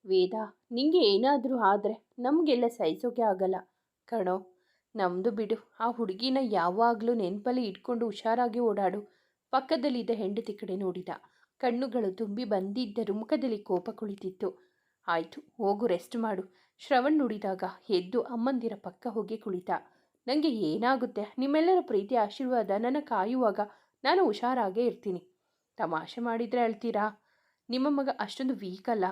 ವೇದ, ನಿಂಗೆ ಏನಾದರೂ ಆದರೆ ನಮಗೆಲ್ಲ ಸಹಿಸೋಕೆ ಆಗಲ್ಲ ಕಣೋ. ನಮ್ಮದು ಬಿಡು. ಆ ಹುಡುಗಿನ ಯಾವಾಗಲೂ ನೆನಪಲ್ಲಿ ಇಟ್ಕೊಂಡು ಹುಷಾರಾಗಿ ಓಡಾಡು. ಪಕ್ಕದಲ್ಲಿದ್ದ ಹೆಂಡತಿ ಕಡೆ ನೋಡಿದ. ಕಣ್ಣುಗಳು ತುಂಬಿ ಬಂದಿದ್ದರೂ ಮುಖದಲ್ಲಿ ಕೋಪ ಕುಳಿತಿತ್ತು. ಆಯಿತು, ಹೋಗು, ರೆಸ್ಟ್ ಮಾಡು. ಶ್ರವಣ್ ನುಡಿದಾಗ ಎದ್ದು ಅಮ್ಮಂದಿರ ಪಕ್ಕ ಹೋಗಿ ಕುಳಿತ. ನನಗೆ ಏನಾಗುತ್ತೆ? ನಿಮ್ಮೆಲ್ಲರ ಪ್ರೀತಿ ಆಶೀರ್ವಾದ ನನ್ನ ಕಾಯುವಾಗ ನಾನು ಹುಷಾರಾಗೇ ಇರ್ತೀನಿ. ತಮಾಷೆ ಮಾಡಿದರೆ ಅಳ್ತೀರಾ? ನಿಮ್ಮ ಮಗ ಅಷ್ಟೊಂದು ವೀಕ್ ಅಲ್ಲ.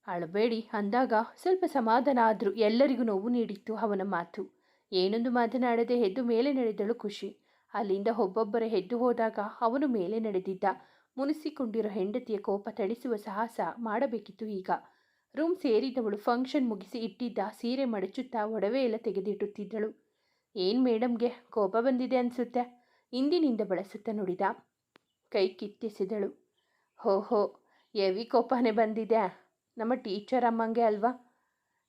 ಅಳಬೇಡಿ ಅಂದಾಗ ಸ್ವಲ್ಪ ಸಮಾಧಾನ ಆದರೂ ಎಲ್ಲರಿಗೂ ನೋವು ನೀಡಿತ್ತು ಅವನ ಮಾತು. ಏನೊಂದು ಮಾತನಾಡದೆ ಎದ್ದು ಮೇಲೆ ನಡೆದಳು ಖುಷಿ. ಅಲ್ಲಿಂದ ಒಬ್ಬೊಬ್ಬರೇ ಎದ್ದು ಹೋದಾಗ ಅವನು ಮೇಲೆ ನಡೆದಿದ್ದ. ಮುನಿಸಿಕೊಂಡಿರೋ ಹೆಂಡತಿಯ ಕೋಪ ತಣಿಸುವ ಸಾಹಸ ಮಾಡಬೇಕಿತ್ತು ಈಗ. ರೂಮ್ ಸೇರಿದವಳು ಫಂಕ್ಷನ್ ಮುಗಿಸಿ ಇಟ್ಟಿದ್ದ ಸೀರೆ ಮಡಚುತ್ತಾ ಒಡವೆ ಎಲ್ಲ ತೆಗೆದಿಟ್ಟುತ್ತಿದ್ದಳು. ಏನು ಮೇಡಮ್ಗೆ ಕೋಪ ಬಂದಿದೆ ಅನಿಸುತ್ತೆ, ಇಂದಿನಿಂದ ಬಳಸುತ್ತಾ ನುಡಿದ. ಕೈ ಕಿತ್ತೆಸೆದಳು. ಹೋ, ಎವಿ ಕೋಪನೇ ಬಂದಿದೆ. ನಮ್ಮ ಟೀಚರ್ ಅಮ್ಮಂಗೆ ಅಲ್ವಾ?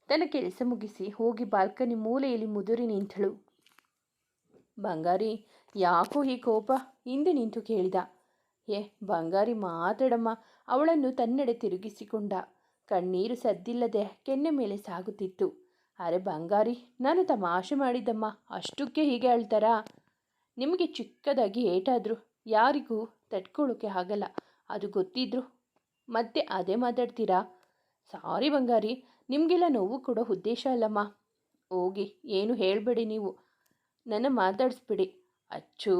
ತನ್ನ ಕೆಲಸ ಮುಗಿಸಿ ಹೋಗಿ ಬಾಲ್ಕನಿ ಮೂಲೆಯಲ್ಲಿ ಮುದುರಿ ನಿಂತಳು. ಬಂಗಾರಿ, ಯಾಕೋ ಈ ಕೋಪ? ಹಿಂದೆ ನಿಂತು ಕೇಳಿದ. ಬಂಗಾರಿ ಮಾತಾಡಮ್ಮ. ಅವಳನ್ನು ತನ್ನೆಡೆ ತಿರುಗಿಸಿಕೊಂಡ. ಕಣ್ಣೀರು ಸದ್ದಿಲ್ಲದೆ ಕೆನ್ನೆ ಮೇಲೆ ಸಾಗುತ್ತಿತ್ತು. ಅರೆ ಬಂಗಾರಿ, ನಾನು ತಮಾಷೆ ಮಾಡಿದ್ದಮ್ಮ. ಅಷ್ಟಕ್ಕೆ ಹೀಗೆ ಹೇಳ್ತಾರಾ? ನಿಮಗೆ ಚಿಕ್ಕದಾಗಿ ಏಟಾದರೂ ಯಾರಿಗೂ ತಡ್ಕೊಳ್ಳೋಕೆ ಆಗಲ್ಲ, ಅದು ಗೊತ್ತಿದ್ರು ಮತ್ತೆ ಅದೇ ಮಾತಾಡ್ತೀರಾ? ಸಾರಿ ಬಂಗಾರಿ, ನಿಮಗೆಲ್ಲ ನೋವು ಕೊಡೋ ಉದ್ದೇಶ ಅಲ್ಲಮ್ಮ. ಹೋಗಿ, ಏನು ಹೇಳಬೇಡಿ ನೀವು, ನನ್ನ ಮಾತಾಡಿಸ್ಬಿಡಿ. ಅಚ್ಚೂ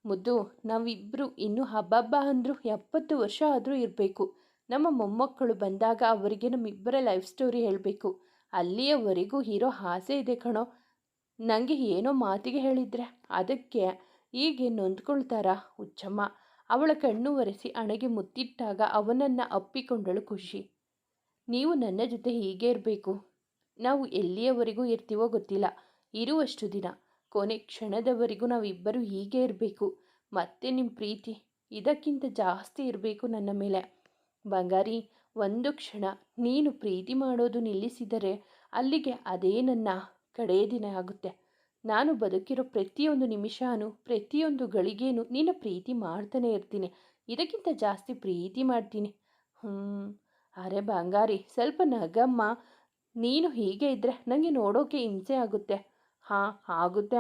ಮುದ್ದು, ನಾವಿಬ್ಬರು ಇನ್ನೂ ಹಬ್ಬ ಅಂದರೂ 70 ವರ್ಷ ಆದರೂ ಇರಬೇಕು. ನಮ್ಮ ಮೊಮ್ಮಕ್ಕಳು ಬಂದಾಗ ಅವರಿಗೆ ನಮ್ಮಿಬ್ಬರ ಲೈಫ್ ಸ್ಟೋರಿ ಹೇಳಬೇಕು. ಅಲ್ಲಿಯವರೆಗೂ ಇರೋ ಆಸೆ ಇದೆ ಕಣೋ. ನನಗೆ ಏನೋ ಮಾತಿಗೆ ಹೇಳಿದ್ರೆ ಅದಕ್ಕೆ ಹೀಗೆ ನೊಂದ್ಕೊಳ್ತಾರಾ ಹುಚ್ಚಮ್ಮ? ಅವಳ ಕಣ್ಣು ಒರೆಸಿ ಹಣೆಗೆ ಮುತ್ತಿಟ್ಟಾಗ ಅವನನ್ನು ಅಪ್ಪಿಕೊಂಡಳು ಖುಷಿ. ನೀವು ನನ್ನ ಜೊತೆ ಹೀಗೆ ಇರಬೇಕು. ನಾವು ಎಲ್ಲಿಯವರೆಗೂ ಇರ್ತೀವೋ ಗೊತ್ತಿಲ್ಲ, ಇರುವಷ್ಟು ದಿನ ಕೊನೆ ಕ್ಷಣದವರೆಗೂ ನಾವಿಬ್ಬರು ಹೀಗೆ ಇರಬೇಕು. ಮತ್ತೆ ನಿಮ್ಮ ಪ್ರೀತಿ ಇದಕ್ಕಿಂತ ಜಾಸ್ತಿ ಇರಬೇಕು ನನ್ನ ಮೇಲೆ. ಬಂಗಾರಿ, ಒಂದು ಕ್ಷಣ ನೀನು ಪ್ರೀತಿ ಮಾಡೋದು ನಿಲ್ಲಿಸಿದರೆ ಅಲ್ಲಿಗೆ ಅದೇ ನನ್ನ ಕಡೆಯ ದಿನ ಆಗುತ್ತೆ. ನಾನು ಬದುಕಿರೋ ಪ್ರತಿಯೊಂದು ನಿಮಿಷನೂ ಪ್ರತಿಯೊಂದು ಗಳಿಗೇನು ನಿನ್ನ ಪ್ರೀತಿ ಮಾಡ್ತಾನೆ ಇರ್ತೀನಿ. ಇದಕ್ಕಿಂತ ಜಾಸ್ತಿ ಪ್ರೀತಿ ಮಾಡ್ತೀನಿ. ಅರೆ ಬಂಗಾರಿ, ಸ್ವಲ್ಪ ನಗಮ್ಮ. ನೀನು ಹೀಗೆ ಇದ್ದರೆ ನನಗೆ ನೋಡೋಕೆ ಹಿಂಸೆ ಆಗುತ್ತೆ. ಹಾಂ,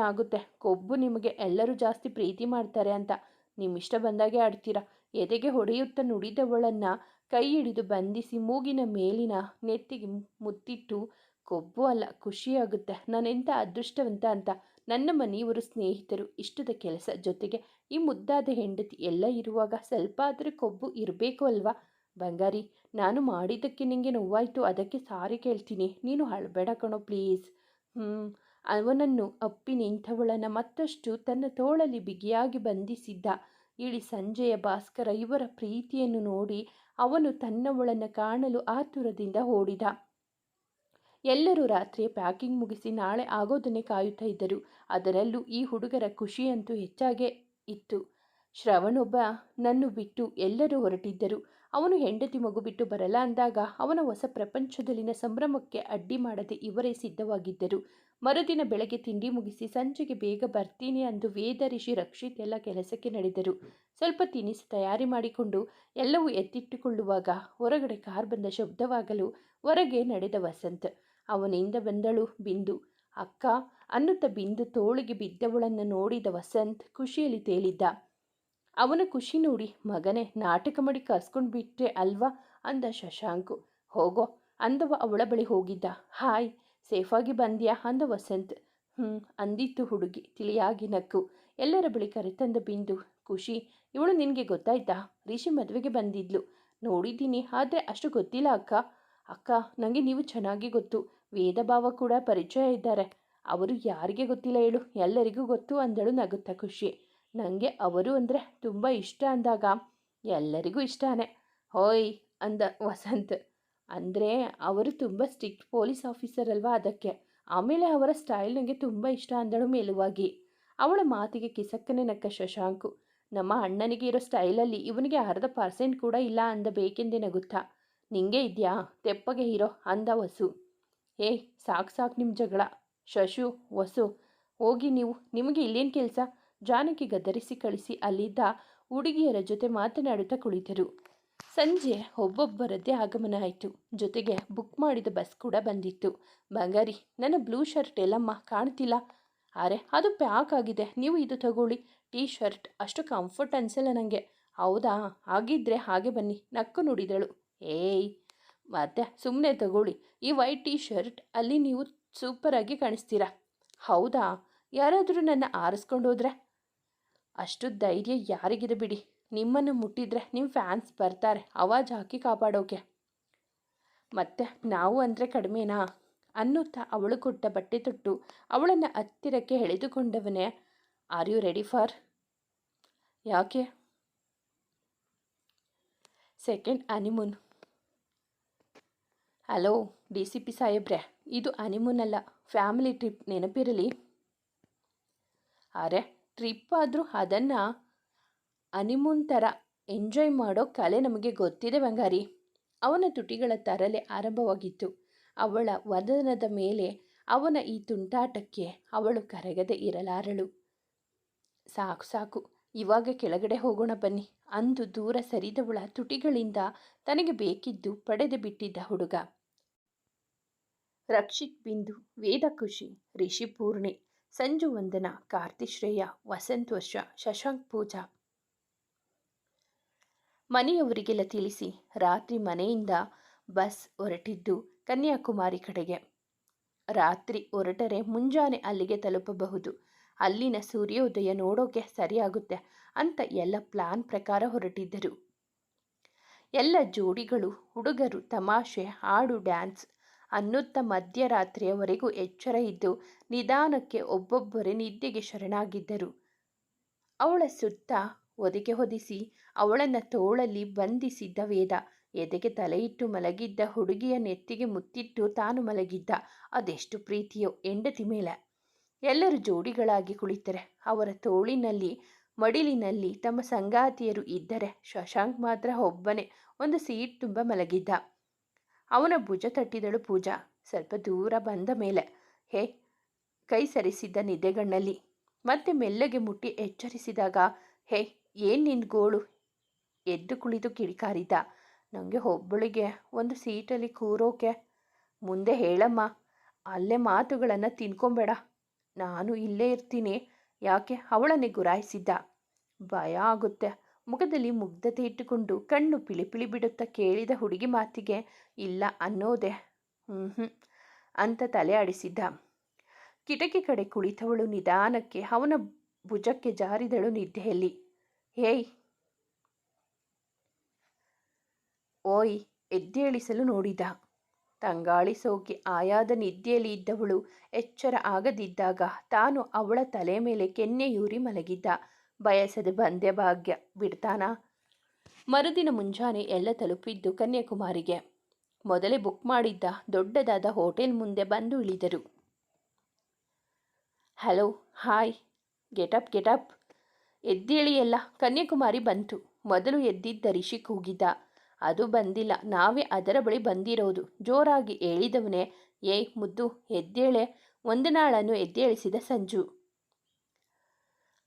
ಆಗುತ್ತೆ. ಕೊಬ್ಬು ನಿಮಗೆ ಎಲ್ಲರೂ ಜಾಸ್ತಿ ಪ್ರೀತಿ ಮಾಡ್ತಾರೆ ಅಂತ ನಿಮ್ಮಿಷ್ಟ ಬಂದಾಗೆ ಆಡ್ತೀರಾ. ಎದೆಗೆ ಹೊಡೆಯುತ್ತಾ ನುಡಿದವಳನ್ನು ಕೈ ಹಿಡಿದು ಬಂಧಿಸಿ ಮೂಗಿನ ಮೇಲಿನ ನೆತ್ತಿಗೆ ಮುತ್ತಿಟ್ಟು, ಕೊಬ್ಬು ಅಲ್ಲ, ಖುಷಿಯಾಗುತ್ತೆ. ನಾನೆಂಥ ಅದೃಷ್ಟವಂತ ಅಂತ. ನನ್ನ ಮನೆಯವರು, ಸ್ನೇಹಿತರು, ಇಷ್ಟದ ಕೆಲಸ, ಜೊತೆಗೆ ಈ ಮುದ್ದಾದ ಹೆಂಡತಿ ಎಲ್ಲ ಇರುವಾಗ ಸ್ವಲ್ಪ ಆದರೆ ಕೊಬ್ಬು ಇರಬೇಕು ಅಲ್ವಾ? ಬಂಗಾರಿ, ನಾನು ಮಾಡಿದ್ದಕ್ಕೆ ನಿನಗೆ ನೋವಾಯಿತು, ಅದಕ್ಕೆ ಸಾರಿ ಕೇಳ್ತೀನಿ. ನೀನು ಅಳಬೇಡ ಕಣೋ ಪ್ಲೀಸ್. ಅವನನ್ನು ಅಪ್ಪಿ ನಿಂತವಳನ್ನು ಮತ್ತಷ್ಟು ತನ್ನ ತೋಳಲ್ಲಿ ಬಿಗಿಯಾಗಿ ಬಂಧಿಸಿದ್ದ. ಇಳಿ ಸಂಜೆಯ ಭಾಸ್ಕರ ಇವರ ಪ್ರೀತಿಯನ್ನು ನೋಡಿ ಅವನು ತನ್ನವಳನ್ನು ಕಾಣಲು ಆತುರದಿಂದ ಓಡಿದ. ಎಲ್ಲರೂ ರಾತ್ರಿ ಪ್ಯಾಕಿಂಗ್ ಮುಗಿಸಿ ನಾಳೆ ಆಗೋದನ್ನೇ ಕಾಯುತ್ತಾ ಇದ್ದರು. ಅದರಲ್ಲೂ ಈ ಹುಡುಗರ ಖುಷಿಯಂತೂ ಹೆಚ್ಚಾಗೇ ಇತ್ತು. ಶ್ರವಣೊಬ್ಬ ನನ್ನು ಬಿಟ್ಟು ಎಲ್ಲರೂ ಹೊರಟಿದ್ದರು. ಅವನು ಹೆಂಡತಿ ಮಗು ಬಿಟ್ಟು ಬರಲ್ಲ ಅಂದಾಗ ಅವನ ಹೊಸ ಪ್ರಪಂಚದಲ್ಲಿನ ಸಂಭ್ರಮಕ್ಕೆ ಅಡ್ಡಿ ಮಾಡದೆ ಇವರೇ ಸಿದ್ಧವಾಗಿದ್ದರು. ಮರುದಿನ ಬೆಳಗ್ಗೆ ತಿಂಡಿ ಮುಗಿಸಿ ಸಂಜೆಗೆ ಬೇಗ ಬರ್ತೀನಿ ಅಂದು ವೇದ, ರಿಷಿ, ರಕ್ಷಿತ್ ಎಲ್ಲ ಕೆಲಸಕ್ಕೆ ನಡೆದರು. ಸ್ವಲ್ಪ ತಿನಿಸು ತಯಾರಿ ಮಾಡಿಕೊಂಡು ಎಲ್ಲವೂ ಎತ್ತಿಟ್ಟುಕೊಳ್ಳುವಾಗ ಹೊರಗಡೆ ಕಾರ್ ಬಂದ ಶಬ್ದವಾಗಲು ಹೊರಗೆ ನಡೆದ ವಸಂತ್. ಅವನಿಂದ ಬಂದಳು ಬಿಂದು. ಅಕ್ಕ ಅನ್ನುತ್ತಾ ಬಿಂದು ತೋಳಿಗೆ ಬಿದ್ದವಳನ್ನು ನೋಡಿದ ವಸಂತ್ ಖುಷಿಯಲ್ಲಿ ತೇಲಿದ್ದ. ಅವನ ಖುಷಿ ನೋಡಿ, ಮಗನೇ ನಾಟಕ ಮಾಡಿ ಕರ್ಸ್ಕೊಂಡು ಬಿಟ್ಟೆ ಅಲ್ವಾ ಅಂದ ಶಶಾಂಕು. ಹೋಗೋ ಅಂದವ ಅವಳ ಬಳಿ ಹೋಗಿದ್ದ. ಹಾಯ್, ಸೇಫಾಗಿ ಬಂದ್ಯಾ ಅಂದ ವಸಂತ್. ಅಂದಿತ್ತು ಹುಡುಗಿ ತಿಳಿಯಾಗಿ ನಕ್ಕು. ಎಲ್ಲರ ಬಳಿ ಕರೆತಂದ ಬಿಂದು. ಖುಷಿ, ಇವಳು ನಿನಗೆ ಗೊತ್ತಾಯ್ತಾ? ರಿಷಿ ಮದುವೆಗೆ ಬಂದಿದ್ಲು. ನೋಡಿದ್ದೀನಿ, ಆದರೆ ಅಷ್ಟು ಗೊತ್ತಿಲ್ಲ ಅಕ್ಕ. ಅಕ್ಕ, ನನಗೆ ನೀವು ಚೆನ್ನಾಗಿ ಗೊತ್ತು. ವೇದ ಭಾವ ಕೂಡ ಪರಿಚಯ ಇದ್ದಾರೆ. ಅವರು ಯಾರಿಗೆ ಗೊತ್ತಿಲ್ಲ ಹೇಳು, ಎಲ್ಲರಿಗೂ ಗೊತ್ತು ಅಂದಳು ನಗುತ್ತಾ ಖುಷಿ. ನನಗೆ ಅವರು ಅಂದರೆ ತುಂಬ ಇಷ್ಟ ಅಂದಾಗ ಎಲ್ಲರಿಗೂ ಇಷ್ಟನೇ. ಹೋಯ್ ಅಂದ ವಸಂತ್. ಅಂದರೆ ಅವರು ತುಂಬ ಸ್ಟ್ರಿಕ್ಟ್ ಪೊಲೀಸ್ ಆಫೀಸರ್ ಅಲ್ವಾ, ಅದಕ್ಕೆ. ಆಮೇಲೆ ಅವರ ಸ್ಟೈಲ್ ನನಗೆ ತುಂಬ ಇಷ್ಟ ಅಂದಳು ಮೇಲುವಾಗಿ. ಅವಳ ಮಾತಿಗೆ ಕಿಸಕ್ಕನೆ ನಕ್ಕ ಶಶಾಂಕು. ನಮ್ಮ ಅಣ್ಣನಿಗೆ ಇರೋ ಸ್ಟೈಲಲ್ಲಿ ಇವನಿಗೆ 0.5% ಕೂಡ ಇಲ್ಲ ಅಂದ ಬೇಕೆಂದೇ ನಗುತ್ತಾ. ನಿಂಗೆ ಇದೆಯಾ, ತೆಪ್ಪಗೆ ಇರೋ ಅಂದ ವಸು. ಏಯ್ ಸಾಕು ನಿಮ್ಮ ಜಗಳ. ಶಶು, ವಸು, ಹೋಗಿ ನೀವು, ನಿಮಗೆ ಇಲ್ಲೇನು ಕೆಲಸ? ಜಾನಕಿ ಗದರಿಸಿ ಕಳಿಸಿ ಅಲ್ಲಿದ್ದ ಹುಡುಗಿಯರ ಜೊತೆ ಮಾತನಾಡುತ್ತಾ ಕುಳಿತರು. ಸಂಜೆ ಒಬ್ಬೊಬ್ಬರದ್ದೇ ಆಗಮನ ಆಯಿತು. ಜೊತೆಗೆ ಬುಕ್ ಮಾಡಿದ ಬಸ್ ಕೂಡ ಬಂದಿತ್ತು. ಬಂಗಾರಿ, ನನ್ನ ಬ್ಲೂ ಶರ್ಟ್ ಎಲ್ಲಮ್ಮ ಕಾಣ್ತಿಲ್ಲ. ಅರೆ, ಅದು ಪ್ಯಾಕ್ ಆಗಿದೆ, ನೀವು ಇದು ತಗೊಳ್ಳಿ. ಟೀ ಶರ್ಟ್ ಅಷ್ಟು ಕಂಫರ್ಟ್ ಅನಿಸಲ್ಲ ನನಗೆ. ಹೌದಾ, ಹಾಗಿದ್ರೆ ಹಾಗೆ ಬನ್ನಿ, ನಕ್ಕು ನುಡಿದಳು. ಏಯ್, ಮತ್ತೆ ಸುಮ್ಮನೆ ತಗೊಳ್ಳಿ. ಈ ವೈಟ್ ಟೀ ಶರ್ಟ್ ಅಲ್ಲಿ ನೀವು ಸೂಪರಾಗಿ ಕಾಣಿಸ್ತೀರಾ. ಹೌದಾ, ಯಾರಾದರೂ ನನ್ನ ಆರಿಸ್ಕೊಂಡು ಹೋದ್ರೆ? ಅಷ್ಟು ಧೈರ್ಯ ಯಾರಿಗಿದೆ ಬಿಡಿ. ನಿಮ್ಮನ್ನು ಮುಟ್ಟಿದ್ರೆ ನಿಮ್ಮ ಫ್ಯಾನ್ಸ್ ಬರ್ತಾರೆ ಆವಾಜ್ ಹಾಕಿ ಕಾಪಾಡೋಕೆ. ಮತ್ತೆ ನಾವು ಅಂದರೆ ಕಡಿಮೆನಾ ಅನ್ನುತ್ತಾ ಅವಳು ಕೊಟ್ಟ ಬಟ್ಟೆ ತೊಟ್ಟು ಅವಳನ್ನು ಹತ್ತಿರಕ್ಕೆ ಎಳೆದುಕೊಂಡವನೇ. Are you ready for? ಯಾಕೆ? Second honeymoon. ಹಲೋ DCP ಸಾಹೇಬ್ರೆ, ಇದು ಹನಿಮೂನ್ ಅಲ್ಲ, ಫ್ಯಾಮಿಲಿ ಟ್ರಿಪ್, ನೆನಪಿರಲಿ. ಅರೆ, ಟ್ರಿಪ್ ಆದರೂ ಅದನ್ನು ಹನಿಮೂನ್ ಥರ ಎಂಜಾಯ್ ಮಾಡೋ ಕಲೆ ನಮಗೆ ಗೊತ್ತಿದೆ ಬಂಗಾರಿ. ಅವನ ತುಟಿಗಳ ತರಲೆ ಆರಂಭವಾಗಿತ್ತು. ಅವಳ ವದನದ ಮೇಲೆ ಅವನ ಈ ತುಂಟಾಟಕ್ಕೆ ಅವಳು ಕರಗದೆ ಇರಲಾರಳು. ಸಾಕು ಸಾಕು, ಇವಾಗ ಕೆಳಗಡೆ ಹೋಗೋಣ ಬನ್ನಿ ಅಂದು ದೂರ ಸರಿದವಳ ತುಟಿಗಳಿಂದ ತನಗೆ ಬೇಕಿದ್ದು ಪಡೆದು ಬಿಟ್ಟಿದ್ದ ಹುಡುಗ. ರಕ್ಷಿತ್ ಬಿಂದು, ವೇದ ಖುಷಿ, ರಿಷಿ ಪೂರ್ಣಿ, ಸಂಜು ವಂದನಾ, ಕಾರ್ತಿಶ್ರೇಯ, ವಸಂತ್ ವರ್ಷ, ಶಶಾಂಕ್ ಪೂಜಾ. ಮನೆಯವರಿಗೆಲ್ಲ ತಿಳಿಸಿ ರಾತ್ರಿ ಮನೆಯಿಂದ ಬಸ್ ಹೊರಟಿದ್ದು ಕನ್ಯಾಕುಮಾರಿ ಕಡೆಗೆ. ರಾತ್ರಿ ಹೊರಟರೆ ಮುಂಜಾನೆ ಅಲ್ಲಿಗೆ ತಲುಪಬಹುದು. ಅಲ್ಲಿನ ಸೂರ್ಯೋದಯ ನೋಡೋಕೆ ಸರಿಯಾಗುತ್ತೆ ಅಂತ ಎಲ್ಲ ಪ್ಲಾನ್ ಪ್ರಕಾರ ಹೊರಟಿದ್ದರು. ಎಲ್ಲ ಜೋಡಿಗಳು ಹುಡುಗರು ತಮಾಷೆ, ಹಾಡು, ಡ್ಯಾನ್ಸ್ ಅನ್ನುತ್ತಾ ಮಧ್ಯರಾತ್ರಿಯವರೆಗೂ ಎಚ್ಚರ ಇದ್ದು ನಿಧಾನಕ್ಕೆ ಒಬ್ಬೊಬ್ಬರೇ ನಿದ್ದೆಗೆ ಶರಣಾಗಿದ್ದರು. ಅವಳ ಸುತ್ತ ಒದಿಕೆ ಹೊದಿಸಿ ಅವಳನ್ನು ತೋಳಲ್ಲಿ ಬಂಧಿಸಿದ್ದ ವೇದ. ಎದೆಗೆ ತಲೆಯಿಟ್ಟು ಮಲಗಿದ್ದ ಹುಡುಗಿಯ ನೆತ್ತಿಗೆ ಮುತ್ತಿಟ್ಟು ತಾನು ಮಲಗಿದ್ದ. ಅದೆಷ್ಟು ಪ್ರೀತಿಯೋ ಹೆಂಡತಿ ಮೇಲೆ. ಎಲ್ಲರೂ ಜೋಡಿಗಳಾಗಿ ಕುಳಿತರೆ ಅವರ ತೋಳಿನಲ್ಲಿ ಮಡಿಲಿನಲ್ಲಿ ತಮ್ಮ ಸಂಗಾತಿಯರು ಇದ್ದರೆ ಶಶಾಂಕ್ ಮಾತ್ರ ಒಬ್ಬನೇ ಒಂದು ಸೀಟ್ ತುಂಬ ಮಲಗಿದ್ದ. ಅವನ ಭುಜ ತಟ್ಟಿದಳು ಪೂಜಾ. ಸ್ವಲ್ಪ ದೂರ ಬಂದ ಮೇಲೆ ಹೇ ಕೈ ಸರಿಸಿದ್ದ ನಿದ್ದೆಗಣ್ಣಲ್ಲಿ. ಮತ್ತೆ ಮೆಲ್ಲಗೆ ಮುಟ್ಟಿ ಎಚ್ಚರಿಸಿದಾಗ ಹೇ ಏನು ನಿನ್ನ ಗೋಳು? ಎದ್ದು ಕುಳಿತು ಕಿಡಿಕಾರಿದ್ದ. ನನಗೆ ಒಬ್ಬಳಿಗೆ ಒಂದು ಸೀಟಲ್ಲಿ ಕೂರೋಕೆ ಮುಂದೆ ಹೇಳಮ್ಮ. ಅಲ್ಲೇ ಮಾತುಗಳನ್ನು ತಿನ್ಕೊಂಬೇಡ, ನಾನು ಇಲ್ಲೇ ಇರ್ತೀನಿ. ಯಾಕೆ? ಅವಳನ್ನೇ ಗುರಾಯಿಸಿದ್ದ. ಭಯ ಆಗುತ್ತೆ. ಮುಖದಲ್ಲಿ ಮುಗ್ಧತೆ ಇಟ್ಟುಕೊಂಡು ಕಣ್ಣು ಪಿಳಿಪಿಳಿ ಬಿಡುತ್ತಾ ಕೇಳಿದ ಹುಡುಗಿ ಮಾತಿಗೆ ಇಲ್ಲ ಅನ್ನೋದೆ. ಅಂತ ತಲೆ ಆಡಿಸಿದ್ದ. ಕಿಟಕಿ ಕಡೆ ಕುಳಿತವಳು ನಿಧಾನಕ್ಕೆ ಅವನ ಭುಜಕ್ಕೆ ಜಾರಿದಳು ನಿದ್ದೆಯಲ್ಲಿ. ಹೇಯ್, ಓಯ್, ಎದ್ದೇಳಿಸಲು ನೋಡಿದ. ತಂಗಾಳಿ ಸೋಕಿ ಆಯಾದ ನಿದ್ದೆಯಲ್ಲಿ ಇದ್ದವಳು ಎಚ್ಚರ ಆಗದಿದ್ದಾಗ ತಾನು ಅವಳ ತಲೆ ಮೇಲೆ ಕೆನ್ನೆಯೂರಿ ಮಲಗಿದ್ದ. ಬಯಸದೆ ಬಂದೆ ಭಾಗ್ಯ ಬಿಡ್ತಾನಾ? ಮರುದಿನ ಮುಂಜಾನೆ ಎಲ್ಲ ತಲುಪಿದ್ದು ಕನ್ಯಾಕುಮಾರಿಗೆ. ಮೊದಲೇ ಬುಕ್ ಮಾಡಿದ್ದ ದೊಡ್ಡದಾದ ಹೋಟೆಲ್ ಮುಂದೆ ಬಂದು ಇಳಿದರು. ಹಲೋ, ಹಾಯ್, ಗೆಟಪ್ ಗೆಟಪ್, ಎದ್ದೇಳಿ ಎಲ್ಲ. ಕನ್ಯಾಕುಮಾರಿ ಬಂತು. ಮೊದಲು ಎದ್ದಿದ್ದ ರಿಷಿ ಕೂಗಿದ್ದ. ಅದು ಬಂದಿಲ್ಲ, ನಾವೇ ಅದರ ಬಳಿ ಬಂದಿರೋದು. ಜೋರಾಗಿ ಹೇಳಿದವನೇ ಏಯ್ ಮುದ್ದು ಎದ್ದೇಳೆ. ವಂದನಾಳನ್ನು ಎದ್ದೇಳಿಸಿದ ಸಂಜು.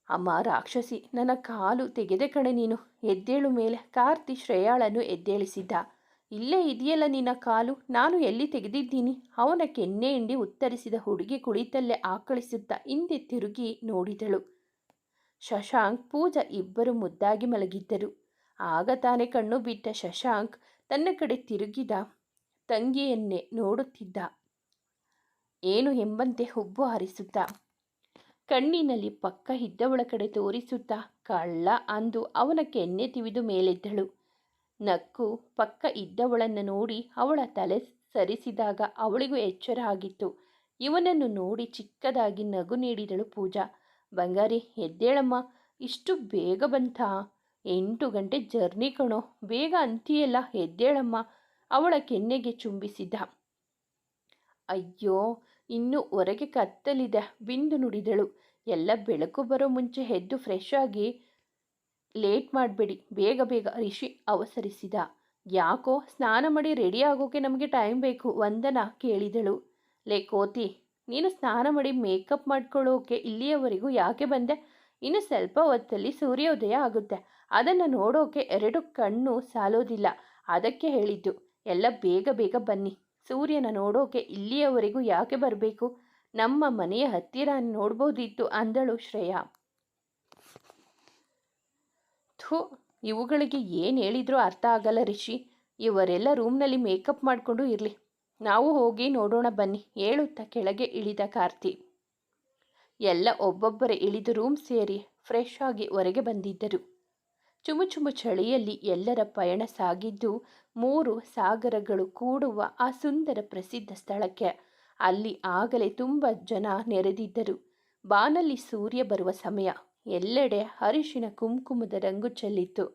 ಅಮ್ಮ ರಾಕ್ಷಸಿ, ನನ್ನ ಕಾಲು ತೆಗೆದೆ ಕಣೆ ನೀನು, ಎದ್ದೇಳು ಮೇಲೆ. ಕಾರ್ತಿ ಶ್ರೇಯಾಳನ್ನು ಎದ್ದೇಳಿಸಿದ್ದ. ಇಲ್ಲೇ ಇದೆಯಲ್ಲ ನಿನ್ನ ಕಾಲು, ನಾನು ಎಲ್ಲಿ ತೆಗೆದಿದ್ದೀನಿ? ಅವನ ಕೆನ್ನೆ ಹಿಂಡಿ ಉತ್ತರಿಸಿದ ಹುಡುಗಿ ಕುಳಿತಲ್ಲೇ ಆಕಳಿಸುತ್ತಾ ಹಿಂದೆ ತಿರುಗಿ ನೋಡಿದಳು. ಶಶಾಂಕ್, ಪೂಜಾ ಇಬ್ಬರು ಮುದ್ದಾಗಿ ಮಲಗಿದ್ದರು. ಆಗ ತಾನೇ ಕಣ್ಣು ಬಿಟ್ಟ ಶಶಾಂಕ್ ತನ್ನ ಕಡೆ ತಿರುಗಿದ ತಂಗಿಯನ್ನೇ ನೋಡುತ್ತಿದ್ದ. ಏನು ಎಂಬಂತೆ ಹುಬ್ಬು ಹಾರಿಸುತ್ತಾ ಕಣ್ಣಿನಲ್ಲಿ ಪಕ್ಕ ಇದ್ದವಳ ಕಡೆ ತೋರಿಸುತ್ತಾ ಕಳ್ಳ ಅಂದು ಅವನ ಕೆನ್ನೆ ತಿವಿದು ಮೇಲೆದ್ದಳು. ನಕ್ಕು ಪಕ್ಕ ಇದ್ದವಳನ್ನು ನೋಡಿ ಅವಳ ತಲೆ ಸರಿಸಿದಾಗ ಅವಳಿಗೂ ಎಚ್ಚರ ಆಗಿತ್ತು. ಇವನನ್ನು ನೋಡಿ ಚಿಕ್ಕದಾಗಿ ನಗು ನೀಡಿದಳು ಪೂಜಾ. ಬಂಗಾರಿ ಎದ್ದೇಳಮ್ಮ, ಇಷ್ಟು ಬೇಗ ಬಂತಾ? 8 ಗಂಟೆ ಜರ್ನಿ ಕಣೋ, ಬೇಗ ಅಂತೀಯಲ್ಲ, ಎದ್ದೇಳಮ್ಮ. ಅವಳ ಕೆನ್ನೆಗೆ ಚುಂಬಿಸಿದ್ದ. ಅಯ್ಯೋ, ಇನ್ನು ಹೊರಗೆ ಕತ್ತಲಿದೆ, ಬಿಂದು ನುಡಿದಳು. ಎಲ್ಲ ಬೆಳಕು ಬರೋ ಮುಂಚೆ ಎದ್ದು ಫ್ರೆಶ್ ಆಗಿ ಲೇಟ್ ಮಾಡಬೇಡಿ, ಬೇಗ ಬೇಗ, ರಿಷಿ ಅವಸರಿಸಿದ. ಯಾಕೋ, ಸ್ನಾನ ಮಾಡಿ ರೆಡಿ ಆಗೋಕೆ ನಮಗೆ ಟೈಮ್ ಬೇಕು, ವಂದನಾ ಕೇಳಿದಳು. ಲೇ ಕೋತಿ, ನೀನು ಸ್ನಾನ ಮಾಡಿ ಮೇಕಪ್ ಮಾಡ್ಕೊಳ್ಳೋಕೆ ಇಲ್ಲಿಯವರೆಗೂ ಯಾಕೆ ಬಂದೆ? ಇನ್ನು ಸ್ವಲ್ಪ ಹೊತ್ತಲ್ಲಿ ಸೂರ್ಯೋದಯ ಆಗುತ್ತೆ, ಅದನ್ನು ನೋಡೋಕೆ 2 ಕಣ್ಣು ಸಾಲೋದಿಲ್ಲ. ಅದಕ್ಕೆ ಹೇಳಿದ್ದು, ಎಲ್ಲ ಬೇಗ ಬೇಗ ಬನ್ನಿ. ಸೂರ್ಯನ ನೋಡೋಕೆ ಇಲ್ಲಿಯವರೆಗೂ ಯಾಕೆ ಬರಬೇಕು? ನಮ್ಮ ಮನೆಯ ಹತ್ತಿರ ನೋಡ್ಬೋದಿತ್ತು ಅಂದಳು ಶ್ರೇಯಾ. ಥೂ, ಇವುಗಳಿಗೆ ಏನು ಹೇಳಿದ್ರೂ ಅರ್ಥ ಆಗಲ್ಲ ರಿಷಿ. ಇವರೆಲ್ಲ ರೂಮ್ನಲ್ಲಿ ಮೇಕಪ್ ಮಾಡಿಕೊಂಡು ಇರಲಿ, ನಾವು ಹೋಗಿ ನೋಡೋಣ ಬನ್ನಿ ಹೇಳುತ್ತಾ ಕೆಳಗೆ ಇಳಿದ ಕಾರ್ತಿ. ಎಲ್ಲ ಒಬ್ಬೊಬ್ಬರೇ ಇಳಿದು ರೂಮ್ ಸೇರಿ ಫ್ರೆಶ್ ಆಗಿ ಹೊರಗೆ ಬಂದಿದ್ದರು. ಚುಮು ಚುಮು ಚಳಿಯಲ್ಲಿ ಎಲ್ಲರ ಪಯಣ ಸಾಗಿದ್ದು 3 ಸಾಗರಗಳು ಕೂಡುವ ಆ ಸುಂದರ ಪ್ರಸಿದ್ಧ ಸ್ಥಳಕ್ಕೆ. ಅಲ್ಲಿ ಆಗಲೇ ತುಂಬ ಜನ ನೆರೆದಿದ್ದರು. ಬಾನಲ್ಲಿ ಸೂರ್ಯ ಬರುವ ಸಮಯ. ಎಲ್ಲೆಡೆ ಅರಿಶಿನ ಕುಂಕುಮದ ರಂಗು ಚೆಲ್ಲಿತ್ತು.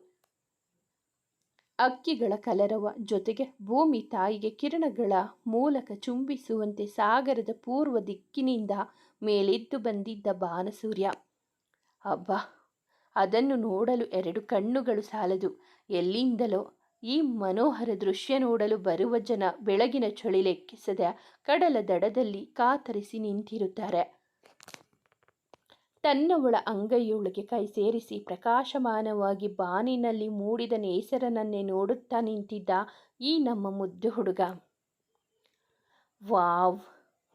ಅಕ್ಕಿಗಳ ಕಲರವ ಜೊತೆಗೆ ಭೂಮಿ ತಾಯಿಗೆ ಕಿರಣಗಳ ಮೂಲಕ ಚುಂಬಿಸುವಂತೆ ಸಾಗರದ ಪೂರ್ವ ದಿಕ್ಕಿನಿಂದ ಮೇಲೆದ್ದು ಬಂದಿದ್ದ ಬಾನಸೂರ್ಯ. ಅಬ್ಬಾ, ಅದನ್ನು ನೋಡಲು 2 ಕಣ್ಣುಗಳು ಸಾಲದು. ಎಲ್ಲಿಂದಲೋ ಈ ಮನೋಹರ ದೃಶ್ಯ ನೋಡಲು ಬರುವ ಜನ ಬೆಳಗಿನ ಚಳಿ ಲೆಕ್ಕಿಸದೆ ಕಡಲ ದಡದಲ್ಲಿ ಕಾತರಿಸಿ ನಿಂತಿರುತ್ತಾರೆ. ತನ್ನವಳ ಅಂಗೈಯೊಳಗೆ ಕೈ ಸೇರಿಸಿ ಪ್ರಕಾಶಮಾನವಾಗಿ ಬಾನಿನಲ್ಲಿ ಮೂಡಿದ ನೇಸರನನ್ನೇ ನೋಡುತ್ತಾ ನಿಂತಿದ್ದ ಈ ನಮ್ಮ ಮುದ್ದು ಹುಡುಗ. ವಾವ್,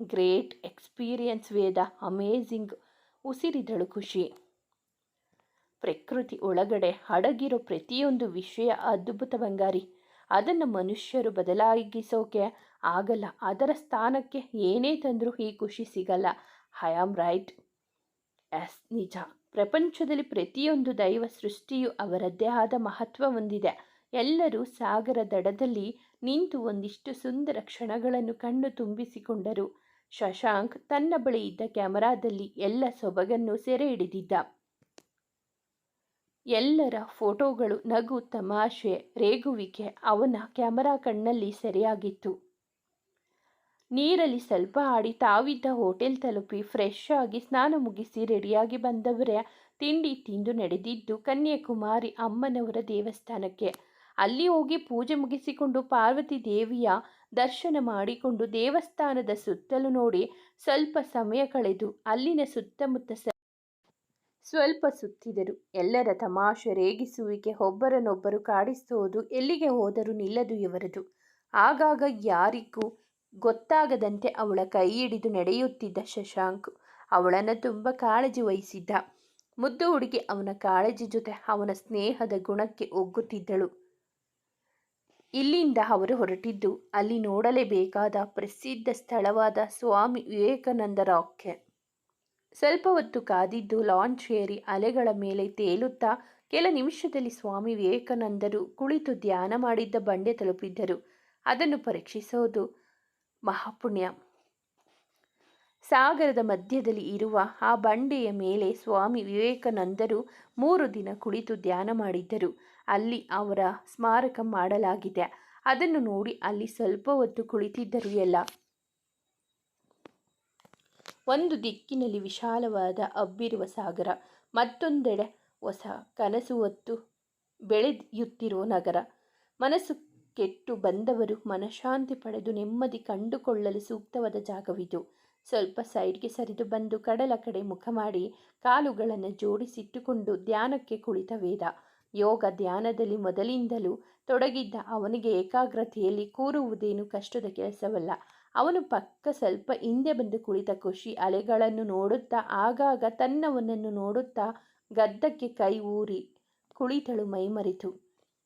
ಗ್ರೇಟ್ ಎಕ್ಸ್ಪೀರಿಯನ್ಸ್ ವೇದ, ಅಮೇಝಿಂಗ್. ಉಸಿರಿದಳು ಖುಷಿ. ಪ್ರಕೃತಿ ಒಳಗಡೆ ಅಡಗಿರೋ ಪ್ರತಿಯೊಂದು ವಿಷಯ ಅದ್ಭುತ ಬಂಗಾರಿ. ಅದನ್ನು ಮನುಷ್ಯರು ಬದಲಾಗಿಸೋಕೆ ಆಗಲ್ಲ. ಅದರ ಸ್ಥಾನಕ್ಕೆ ಏನೇ ತಂದರೂ ಈ ಖುಷಿ ಸಿಗಲ್ಲ. I am right? ಎಸ್, ನಿಜ. ಪ್ರಪಂಚದಲ್ಲಿ ಪ್ರತಿಯೊಂದು ದೈವ ಸೃಷ್ಟಿಯು ಅವರದ್ದೇ ಆದ ಮಹತ್ವ ಹೊಂದಿದೆ. ಎಲ್ಲರೂ ಸಾಗರ ದಡದಲ್ಲಿ ನಿಂತು ಒಂದಿಷ್ಟು ಸುಂದರ ಕ್ಷಣಗಳನ್ನು ಕಣ್ಣು ತುಂಬಿಸಿಕೊಂಡರು. ಶಶಾಂಕ್ ತನ್ನ ಬಳಿ ಇದ್ದ ಕ್ಯಾಮರಾದಲ್ಲಿ ಎಲ್ಲ ಸೊಬಗನ್ನು ಸೆರೆ ಹಿಡಿದಿದ್ದ. ಎಲ್ಲರ ಫೋಟೋಗಳು, ನಗು, ತಮಾಷೆ, ರೇಗುವಿಕೆ ಅವನ ಕ್ಯಾಮರಾ ಕಣ್ಣಲ್ಲಿ ಸೆರೆಯಾಗಿತ್ತು. ನೀರಲ್ಲಿ ಸ್ವಲ್ಪ ಆಡಿ ತಾವಿದ್ದ ಹೋಟೆಲ್ ತಲುಪಿ ಫ್ರೆಶ್ ಆಗಿ ಸ್ನಾನ ಮುಗಿಸಿ ರೆಡಿಯಾಗಿ ಬಂದವರೇ ತಿಂಡಿ ತಿಂದು ನಡೆದಿದ್ದು ಕನ್ಯಾಕುಮಾರಿ ಅಮ್ಮನವರ ದೇವಸ್ಥಾನಕ್ಕೆ. ಅಲ್ಲಿ ಹೋಗಿ ಪೂಜೆ ಮುಗಿಸಿಕೊಂಡು ಪಾರ್ವತಿ ದೇವಿಯ ದರ್ಶನ ಮಾಡಿಕೊಂಡು ದೇವಸ್ಥಾನದ ಸುತ್ತಲೂ ನೋಡಿ ಸ್ವಲ್ಪ ಸಮಯ ಕಳೆದು ಅಲ್ಲಿನ ಸುತ್ತಮುತ್ತ ಸ್ವಲ್ಪ ಸುತ್ತಿದರು. ಎಲ್ಲರ ತಮಾಷೆ, ರೇಗಿಸುವಿಕೆ, ಒಬ್ಬರನ್ನೊಬ್ಬರು ಕಾಡಿಸೋದು ಎಲ್ಲಿಗೆ ಹೋದರೂ ನಿಲ್ಲದು ಇವರದು. ಆಗಾಗ ಯಾರಿಗೂ ಗೊತ್ತಾಗದಂತೆ ಅವಳ ಕೈ ಹಿಡಿದು ನಡೆಯುತ್ತಿದ್ದ ಶಶಾಂಕ್ ಅವಳನ್ನು ತುಂಬ ಕಾಳಜಿ ವಹಿಸಿದ್ದ. ಮುದ್ದು ಹುಡುಗಿ ಅವನ ಕಾಳಜಿ ಜೊತೆ ಅವನ ಸ್ನೇಹದ ಗುಣಕ್ಕೆ ಒಗ್ಗುತ್ತಿದ್ದಳು. ಇಲ್ಲಿಂದ ಅವರು ಹೊರಟಿದ್ದು ಅಲ್ಲಿ ನೋಡಲೇಬೇಕಾದ ಪ್ರಸಿದ್ಧ ಸ್ಥಳವಾದ ಸ್ವಾಮಿ ವಿವೇಕಾನಂದ ರಾಕ್ಗೆ. ಸ್ವಲ್ಪ ಹೊತ್ತು ಕಾದಿದ್ದು ಲಾಂಚ್ ಏರಿ ಅಲೆಗಳ ಮೇಲೆ ತೇಲುತ್ತಾ ಕೆಲ ನಿಮಿಷದಲ್ಲಿ ಸ್ವಾಮಿ ವಿವೇಕಾನಂದರು ಕುಳಿತು ಧ್ಯಾನ ಮಾಡಿದ್ದ ಬಂಡೆ ತಲುಪಿದ್ದರು. ಅದನ್ನು ಪರೀಕ್ಷಿಸೋದು ಮಹಾಪುಣ್ಯ. ಸಾಗರದ ಮಧ್ಯದಲ್ಲಿ ಇರುವ ಆ ಬಂಡೆಯ ಮೇಲೆ ಸ್ವಾಮಿ ವಿವೇಕಾನಂದರು 3 ದಿನ ಕುಳಿತು ಧ್ಯಾನ ಮಾಡಿದ್ದರು. ಅಲ್ಲಿ ಅವರ ಸ್ಮಾರಕ ಮಾಡಲಾಗಿದೆ. ಅದನ್ನು ನೋಡಿ ಅಲ್ಲಿ ಸ್ವಲ್ಪ ಹೊತ್ತು ಕುಳಿತಿದ್ದರು ಎಲ್ಲ. ಒಂದು ದಿಕ್ಕಿನಲ್ಲಿ ವಿಶಾಲವಾದ ಹಬ್ಬಿರುವ ಸಾಗರ, ಮತ್ತೊಂದೆಡೆ ಹೊಸ ಕನಸು ಹೊತ್ತು ಬೆಳೆಯುತ್ತಿರುವ ನಗರ. ಮನಸ್ಸು ಕೆಟ್ಟು ಬಂದವರು ಮನಃಶಾಂತಿ ಪಡೆದು ನೆಮ್ಮದಿ ಕಂಡುಕೊಳ್ಳಲು ಸೂಕ್ತವಾದ ಜಾಗವಿದು. ಸ್ವಲ್ಪ ಸೈಡ್ಗೆ ಸರಿದು ಬಂದು ಕಡಲ ಕಡೆ ಮುಖ ಮಾಡಿ ಕಾಲುಗಳನ್ನು ಜೋಡಿಸಿಟ್ಟುಕೊಂಡು ಧ್ಯಾನಕ್ಕೆ ಕುಳಿತ ವೇದ. ಯೋಗ ಧ್ಯಾನದಲ್ಲಿ ಮೊದಲಿಂದಲೂ ತೊಡಗಿದ್ದ ಅವನಿಗೆ ಏಕಾಗ್ರತೆಯಲ್ಲಿ ಕೂರುವುದೇನು ಕಷ್ಟದ ಕೆಲಸವಲ್ಲ. ಅವನು ಪಕ್ಕ ಸ್ವಲ್ಪ ಹಿಂದೆ ಬಂದು ಕುಳಿತ ಖುಷಿ ಅಲೆಗಳನ್ನು ನೋಡುತ್ತಾ ಆಗಾಗ ತನ್ನವನನ್ನು ನೋಡುತ್ತಾ ಗದ್ದಕ್ಕೆ ಕೈ ಊರಿ ಕುಳಿತಳು ಮೈಮರೆತು.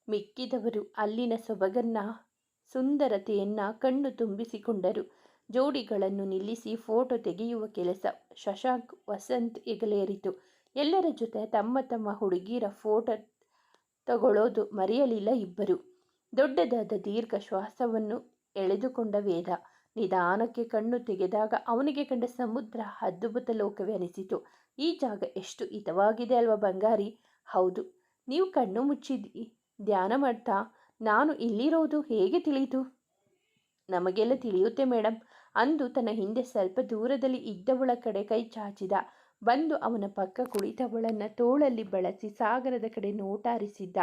ಮಿಕ್ಕಿದವರು ಅಲ್ಲಿನ ಸೊಬಗನ್ನ, ಸುಂದರತೆಯನ್ನ ಕಣ್ಣು ತುಂಬಿಸಿಕೊಂಡರು. ಜೋಡಿಗಳನ್ನು ನಿಲ್ಲಿಸಿ ಫೋಟೋ ತೆಗೆಯುವ ಕೆಲಸ ಶಶಾಂಕ್ ವಸಂತ್ ಹೆಗಲೇರಿತು. ಎಲ್ಲರ ಜೊತೆ ತಮ್ಮ ತಮ್ಮ ಹುಡುಗಿಯರ ಫೋಟೋ ತಗೊಳ್ಳೋದು ಮರೆಯಲಿಲ್ಲ ಇಬ್ಬರು. ದೊಡ್ಡದಾದ ದೀರ್ಘ ಶ್ವಾಸವನ್ನು ಎಳೆದುಕೊಂಡ ವೇದ ನಿಧಾನಕ್ಕೆ ಕಣ್ಣು ತೆಗೆದಾಗ ಅವನಿಗೆ ಕಂಡ ಸಮುದ್ರ ಅದ್ಭುತ ಲೋಕವೇ ಅನಿಸಿತು. ಈ ಜಾಗ ಎಷ್ಟು ಹಿತವಾಗಿದೆ ಅಲ್ವಾ ಬಂಗಾರಿ? ಹೌದು, ನೀವು ಕಣ್ಣು ಮುಚ್ಚಿ ಧ್ಯಾನ ಮಾಡ್ತಾ ನಾನು ಇಲ್ಲಿರೋದು ಹೇಗೆ ತಿಳಿಯಿತು? ನಮಗೆಲ್ಲ ತಿಳಿಯುತ್ತೆ ಮೇಡಮ್ ಅಂದು ತನ್ನ ಹಿಂದೆ ಸ್ವಲ್ಪ ದೂರದಲ್ಲಿ ಇದ್ದವಳ ಕಡೆ ಕೈ ಚಾಚಿದ. ಬಂದು ಅವನ ಪಕ್ಕ ಕುಳಿತವಳನ್ನು ತೋಳಲ್ಲಿ ಬಳಸಿ ಸಾಗರದ ಕಡೆ ನೋಟಾರಿಸಿದ್ದ.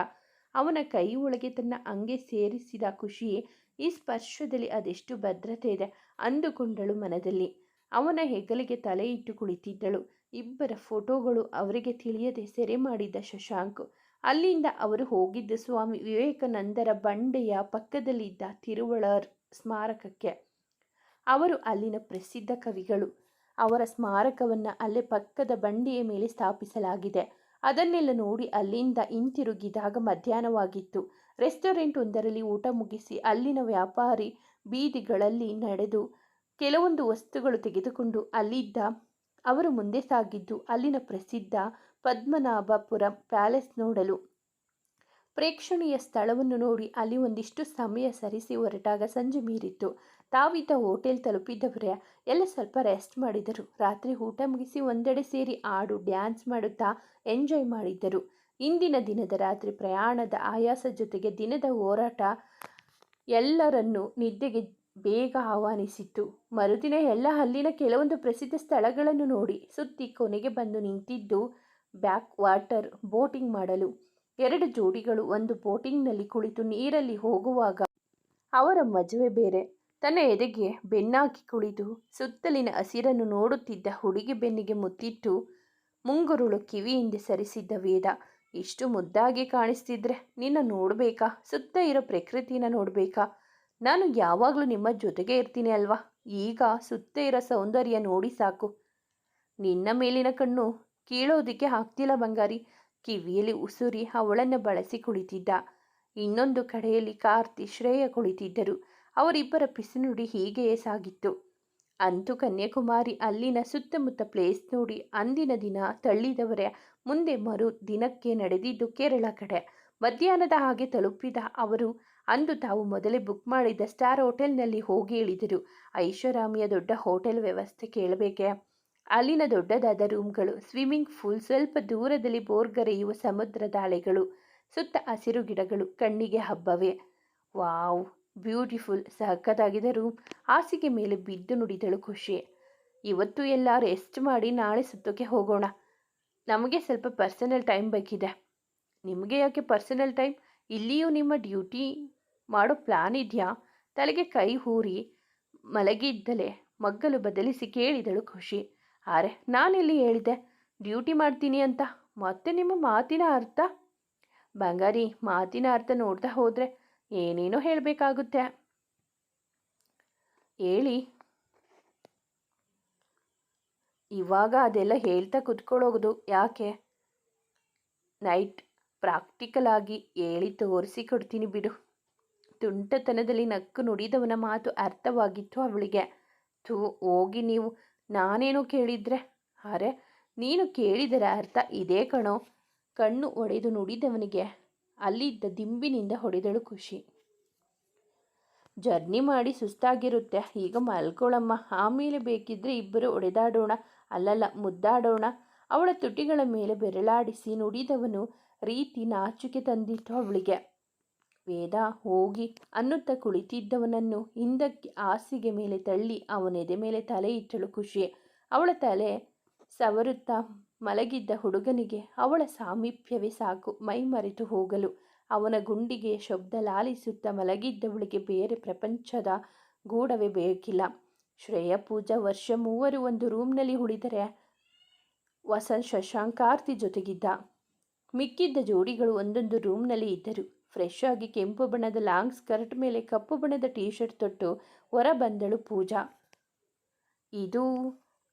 ಅವನ ಕೈ ಒಳಗೆ ತನ್ನ ಅಂಗೆ ಸೇರಿಸಿದ ಖುಷಿಯೇ ಈ ಸ್ಪರ್ಶದಲ್ಲಿ ಅದೆಷ್ಟು ಭದ್ರತೆ ಇದೆ ಅಂದುಕೊಂಡಳು ಮನದಲ್ಲಿ. ಅವನ ಹೆಗಲಿಗೆ ತಲೆ ಇಟ್ಟು ಕುಳಿತಿದ್ದಳು. ಇಬ್ಬರ ಫೋಟೋಗಳು ಅವರಿಗೆ ತಿಳಿಯದೆ ಸೆರೆ ಮಾಡಿದ್ದ ಶಶಾಂಕ್ ಅಲ್ಲಿಂದ ಅವರು ಹೋಗಿದ್ದು ಸ್ವಾಮಿ ವಿವೇಕಾನಂದರ ಬಂಡೆಯ ಪಕ್ಕದಲ್ಲಿದ್ದ ತಿರುವಳರ್ ಸ್ಮಾರಕಕ್ಕೆ. ಅವರು ಅಲ್ಲಿನ ಪ್ರಸಿದ್ಧ ಕವಿಗಳು. ಅವರ ಸ್ಮಾರಕವನ್ನು ಅಲ್ಲೇ ಪಕ್ಕದ ಬಂಡೆಯ ಮೇಲೆ ಸ್ಥಾಪಿಸಲಾಗಿದೆ. ಅದನ್ನೆಲ್ಲ ನೋಡಿ ಅಲ್ಲಿಂದ ಹಿಂತಿರುಗಿದಾಗ ಮಧ್ಯಾಹ್ನವಾಗಿತ್ತು. ರೆಸ್ಟೋರೆಂಟ್ ಒಂದರಲ್ಲಿ ಊಟ ಮುಗಿಸಿ ಅಲ್ಲಿನ ವ್ಯಾಪಾರಿ ಬೀದಿಗಳಲ್ಲಿ ನಡೆದು ಕೆಲವೊಂದು ವಸ್ತುಗಳು ತೆಗೆದುಕೊಂಡು ಅಲ್ಲಿದ್ದ ಅವರು ಮುಂದೆ ಸಾಗಿದ್ದು ಅಲ್ಲಿನ ಪ್ರಸಿದ್ಧ ಪದ್ಮನಾಭಪುರ ಪ್ಯಾಲೇಸ್ ನೋಡಲು. ಪ್ರೇಕ್ಷಣೀಯ ಸ್ಥಳವನ್ನು ನೋಡಿ ಅಲ್ಲಿ ಒಂದಿಷ್ಟು ಸಮಯ ಸರಿಸಿ ಹೊರಟಾಗ ಸಂಜೆ ಮೀರಿತ್ತು. ತಾವಿದ್ದ ಹೋಟೆಲ್ ತಲುಪಿದವರೇ ಎಲ್ಲ ಸ್ವಲ್ಪ ರೆಸ್ಟ್ ಮಾಡಿದರು. ರಾತ್ರಿ ಊಟ ಮುಗಿಸಿ ಒಂದೆಡೆ ಸೇರಿ ಹಾಡು ಡ್ಯಾನ್ಸ್ ಮಾಡುತ್ತಾ ಎಂಜಾಯ್ ಮಾಡಿದ್ದರು. ಇಂದಿನ ದಿನದ ರಾತ್ರಿ ಪ್ರಯಾಣದ ಆಯಾಸ ಜೊತೆಗೆ ದಿನದ ಹೋರಾಟ ಎಲ್ಲರನ್ನೂ ನಿದ್ದೆಗೆ ಬೇಗ ಆಹ್ವಾನಿಸಿತ್ತು. ಮರುದಿನ ಎಲ್ಲ ಅಲ್ಲಿನ ಕೆಲವೊಂದು ಪ್ರಸಿದ್ಧ ಸ್ಥಳಗಳನ್ನು ನೋಡಿ ಸುತ್ತಿ ಕೊನೆಗೆ ಬಂದು ನಿಂತಿದ್ದು ಬ್ಯಾಕ್ ವಾಟರ್ ಬೋಟಿಂಗ್ ಮಾಡಲು. 2 ಜೋಡಿಗಳು ಒಂದು ಬೋಟಿಂಗ್ನಲ್ಲಿ ಕುಳಿತು ನೀರಲ್ಲಿ ಹೋಗುವಾಗ ಅವರ ಮಜವೇ ಬೇರೆ. ತನ್ನ ಎದೆಗೆ ಬೆನ್ನಾಕಿ ಕುಳಿತು ಸುತ್ತಲಿನ ಹಸಿರನ್ನು ನೋಡುತ್ತಿದ್ದ ಹುಡುಗಿ ಬೆನ್ನಿಗೆ ಮುತ್ತಿಟ್ಟು ಮುಂಗುರುಳು ಕಿವಿಯಿಂದ ಸರಿಸಿದ್ದ ವೇದ. ಇಷ್ಟು ಮುದ್ದಾಗಿ ಕಾಣಿಸ್ತಿದ್ರೆ ನಿನ್ನ ನೋಡಬೇಕಾ? ಸುತ್ತ ಇರೋ ಪ್ರಕೃತಿನ ನೋಡಬೇಕಾ? ನಾನು ಯಾವಾಗಲೂ ನಿಮ್ಮ ಜೊತೆಗೆ ಇರ್ತೀನಿ ಅಲ್ವಾ? ಈಗ ಸುತ್ತ ಇರೋ ಸೌಂದರ್ಯ ನೋಡಿ ಸಾಕು. ನಿನ್ನ ಮೇಲಿನ ಕಣ್ಣು ಕೀಳೋದಕ್ಕೆ ಆಗ್ತಿಲ್ಲ ಬಂಗಾರಿ. ಕಿವಿಯಲ್ಲಿ ಉಸುರಿ ಅವಳನ್ನು ಬಳಸಿ ಕುಳಿತಿದ್ದ. ಇನ್ನೊಂದು ಕಡೆಯಲ್ಲಿ ಕಾರ್ತಿ ಶ್ರೇಯ ಕುಳಿತಿದ್ದರು. ಅವರಿಬ್ಬರ ಪಿಸುನುಡಿ ಹೀಗೆಯೇ ಸಾಗಿತ್ತು. ಅಂತೂ ಕನ್ಯಾಕುಮಾರಿ ಅಲ್ಲಿನ ಸುತ್ತಮುತ್ತ ಪ್ಲೇಸ್ ನೋಡಿ ಅಂದಿನ ದಿನ ತಳ್ಳಿದವರೇ ಮುಂದೆ ಮರು ದಿನಕ್ಕೆ ನಡೆದಿದ್ದು ಕೇರಳ ಕಡೆ. ಮಧ್ಯಾಹ್ನದ ಹಾಗೆ ತಲುಪಿದ ಅವರು ಅಂದು ತಾವು ಮೊದಲೇ ಬುಕ್ ಮಾಡಿದ್ದ ಸ್ಟಾರ್ ಹೋಟೆಲ್ನಲ್ಲಿ ಹೋಗಿ ಇಳಿದರು. ಐಷಾರಾಮಿಯ ದೊಡ್ಡ ಹೋಟೆಲ್ ವ್ಯವಸ್ಥೆ ಕೇಳಬೇಕೆ? ಅಲ್ಲಿನ ದೊಡ್ಡದಾದ ರೂಮ್ಗಳು, ಸ್ವಿಮ್ಮಿಂಗ್ ಪೂಲ್, ಸ್ವಲ್ಪ ದೂರದಲ್ಲಿ ಬೋರ್ಗರೆಯುವ ಸಮುದ್ರದ ಅಲೆಗಳು, ಸುತ್ತ ಹಸಿರು ಗಿಡಗಳು, ಕಣ್ಣಿಗೆ ಹಬ್ಬವೇ. ವಾವ್, ಬ್ಯೂಟಿಫುಲ್, ಸಖತ್ತಾಗಿದೆ ರೂಮ್. ಹಾಸಿಗೆ ಮೇಲೆ ಬಿದ್ದು ನುಡಿದಳು ಖುಷಿ. ಇವತ್ತು ಎಲ್ಲ ರೆಸ್ಟ್ ಮಾಡಿ ನಾಳೆ ಸುತ್ತಕ್ಕೆ ಹೋಗೋಣ. ನಮಗೆ ಸ್ವಲ್ಪ ಪರ್ಸನಲ್ ಟೈಮ್ ಬೇಕಿದೆ. ನಿಮಗೆ ಯಾಕೆ ಪರ್ಸನಲ್ ಟೈಮ್? ಇಲ್ಲಿಯೂ ನಿಮ್ಮ ಡ್ಯೂಟಿ ಮಾಡೋ ಪ್ಲಾನ್ ಇದೆಯಾ? ತಲೆಗೆ ಕೈ ಹೂರಿ ಮಲಗಿದ್ದಲೇ ಮಗ್ಗಲು ಬದಲಿಸಿ ಕೇಳಿದಳು ಖುಷಿ. ಅರೆ, ನಾನೆಲ್ಲಿ ಹೇಳಿದ್ದೆ ಡ್ಯೂಟಿ ಮಾಡ್ತೀನಿ ಅಂತ? ಮತ್ತೆ ನಿಮ್ಮ ಮಾತಿನ ಅರ್ಥ? ಬಂಗಾರಿ, ಮಾತಿನ ಅರ್ಥ ನೋಡ್ತಾ ಹೋದರೆ ಏನೇನೋ ಹೇಳಬೇಕಾಗುತ್ತೆ. ಹೇಳಿ. ಇವಾಗ ಅದೆಲ್ಲ ಹೇಳ್ತಾ ಕುತ್ಕೊಳ್ಳೋದು ಯಾಕೆ? ನೈಟ್ ಪ್ರಾಕ್ಟಿಕಲ್ ಆಗಿ ಹೇಳಿ ತೋರಿಸಿಕೊಡ್ತೀನಿ ಬಿಡು. ತುಂಟತನದಲ್ಲಿ ನಕ್ಕು ನುಡಿದವನ ಮಾತು ಅರ್ಥವಾಗಿತ್ತು ಅವಳಿಗೆ. ಥೂ, ಹೋಗಿ ನೀವು. ನಾನೇನು ಕೇಳಿದ್ರೆ? ಅರೆ, ನೀನು ಕೇಳಿದರ ಅರ್ಥ ಇದೇ ಕಣೋ. ಕಣ್ಣು ಒಡೆದು ನುಡಿದವನಿಗೆ ಅಲ್ಲಿದ್ದ ದಿಂಬಿನಿಂದ ಹೊಡೆದಳು ಖುಷಿ. ಜರ್ನಿ ಮಾಡಿ ಸುಸ್ತಾಗಿರುತ್ತೆ, ಈಗ ಮಲ್ಕೊಳ್ಳಮ್ಮ. ಆಮೇಲೆ ಬೇಕಿದ್ರೆ ಇಬ್ಬರು ಹೊಡೆದಾಡೋಣ, ಅಲ್ಲಲ್ಲ ಮುದ್ದಾಡೋಣ. ಅವಳ ತುಟಿಗಳ ಮೇಲೆ ಬೆರಳಾಡಿಸಿ ನುಡಿದವನು ರೀತಿ ನಾಚುಕೆ ತಂದಿತ್ತು ಅವಳಿಗೆ. ವೇದ, ಹೋಗಿ ಅನ್ನುತ್ತಾ ಕುಳಿತಿದ್ದವನನ್ನು ಹಿಂದಕ್ಕೆ ಹಾಸಿಗೆ ಮೇಲೆ ತಳ್ಳಿ ಅವನೆದೆ ಮೇಲೆ ತಲೆ ಇಟ್ಟಳು ಖುಷಿ. ಅವಳ ತಲೆ ಸವರುತ್ತಾ ಮಲಗಿದ್ದ ಹುಡುಗನಿಗೆ ಅವಳ ಸಾಮೀಪ್ಯವೇ ಸಾಕು ಮೈ ಮರೆತು ಹೋಗಲು. ಅವನ ಗುಂಡಿಗೆ ಶಬ್ದ ಲಾಲಿಸುತ್ತಾ ಮಲಗಿದ್ದವಳಿಗೆ ಬೇರೆ ಪ್ರಪಂಚದ ಗೂಡವೇ ಬೇಕಿಲ್ಲ. ಶ್ರೇಯ, ಪೂಜಾ, ವರ್ಷ ಮೂವರು ಒಂದು ರೂಮ್ನಲ್ಲಿ ಉಳಿದರೆ ವಸಂತ್ ಶಶಾಂಕ್ ಕಾರ್ತಿ ಜೊತೆಗಿದ್ದ. ಮಿಕ್ಕಿದ್ದ ಜೋಡಿಗಳು ಒಂದೊಂದು ರೂಮ್ನಲ್ಲಿ ಇದ್ದರು. ಫ್ರೆಶ್ ಆಗಿ ಕೆಂಪು ಬಣ್ಣದ ಲಾಂಗ್ ಸ್ಕರ್ಟ್ ಮೇಲೆ ಕಪ್ಪು ಬಣ್ಣದ ಟೀ ಶರ್ಟ್ ತೊಟ್ಟು ಹೊರ ಬಂದಳು ಪೂಜಾ. ಇದು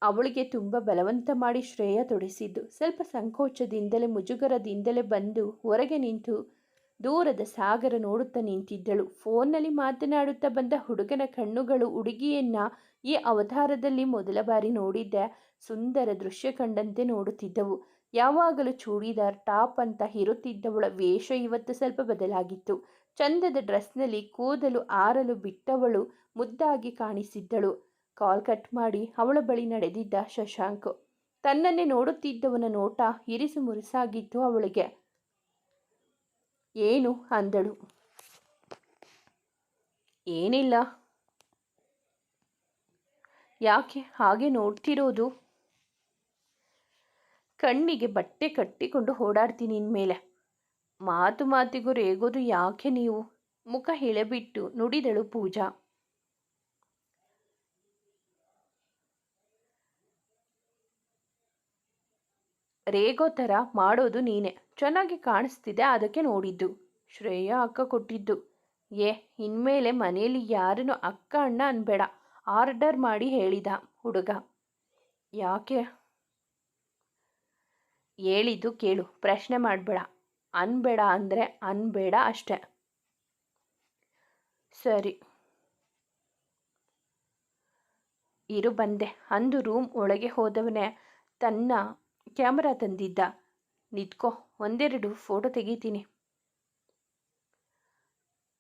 ಅವಳಿಗೆ ತುಂಬ ಬಲವಂತ ಮಾಡಿ ಶ್ರೇಯ ತೊಡಿಸಿದ್ದು. ಸ್ವಲ್ಪ ಸಂಕೋಚದಿಂದಲೇ ಮುಜುಗರದಿಂದಲೇ ಬಂದು ಹೊರಗೆ ನಿಂತು ದೂರದ ಸಾಗರ ನೋಡುತ್ತಾ ನಿಂತಿದ್ದಳು. ಫೋನ್ನಲ್ಲಿ ಮಾತನಾಡುತ್ತಾ ಬಂದ ಹುಡುಗನ ಕಣ್ಣುಗಳು ಹುಡುಗಿಯನ್ನ ಈ ಅವತಾರದಲ್ಲಿ ಮೊದಲ ಬಾರಿ ನೋಡಿದ್ದ ಸುಂದರ ದೃಶ್ಯ ಕಂಡಂತೆ ನೋಡುತ್ತಿದ್ದವು. ಯಾವಾಗಲೂ ಚೂಡಿದಾರ್ ಟಾಪ್ ಅಂತ ಇರುತ್ತಿದ್ದವಳ ವೇಷ ಇವತ್ತು ಸ್ವಲ್ಪ ಬದಲಾಗಿತ್ತು. ಚಂದದ ಡ್ರೆಸ್ನಲ್ಲಿ ಕೂದಲು ಆರಲು ಬಿಟ್ಟವಳು ಮುದ್ದಾಗಿ ಕಾಣಿಸಿದ್ದಳು. ಕಾಲ್ ಕಟ್ ಮಾಡಿ ಅವಳ ಬಳಿ ನಡೆದಿದ್ದ ಶಶಾಂಕ್ ತನ್ನನ್ನೇ ನೋಡುತ್ತಿದ್ದವನ ನೋಟ ಇರಿಸು ಮುರಿಸಾಗಿತ್ತು ಅವಳಿಗೆ. ಏನು ಅಂದಳು. ಏನಿಲ್ಲ. ಯಾಕೆ ಹಾಗೆ ನೋಡ್ತಿರೋದು? ಕಣ್ಣಿಗೆ ಬಟ್ಟೆ ಕಟ್ಟಿಕೊಂಡು ಓಡಾಡ್ತೀನಿ ಇನ್ಮೇಲೆ. ಮಾತು ಮಾತಿಗೂ ರೇಗೋದು ಯಾಕೆ ನೀವು? ಮುಖ ಇಳೆಬಿಟ್ಟು ನುಡಿದಳು ಪೂಜಾ. ರೇಗೋ ಥರ ಮಾಡೋದು ನೀನೆ. ಚೆನ್ನಾಗಿ ಕಾಣಿಸ್ತಿದೆ, ಅದಕ್ಕೆ ನೋಡಿದ್ದು. ಶ್ರೇಯಾ ಅಕ್ಕ ಕೊಟ್ಟಿದ್ದು. ಇನ್ಮೇಲೆ ಮನೆಯಲ್ಲಿ ಯಾರನ್ನು ಅಕ್ಕ ಅಣ್ಣ ಅನ್ಬೇಡ, ಆರ್ಡರ್ ಮಾಡಿ ಹೇಳಿದ ಹುಡುಗ. ಯಾಕೆ? ಹೇಳಿದ್ದು ಕೇಳು, ಪ್ರಶ್ನೆ ಮಾಡಬೇಡ. ಅನ್ಬೇಡ ಅಂದರೆ ಅನ್ಬೇಡ ಅಷ್ಟೆ. ಸರಿ ಇರು ಬಂದೆ ಅಂದು ರೂಮ್ ಒಳಗೆ ಹೋದವನೇ ತನ್ನ ಕ್ಯಾಮರಾ ತಂದಿದ್ದ. ನಿಂತ್ಕೋ, ಒಂದೆರಡು ಫೋಟೋ ತೆಗಿತೀನಿ.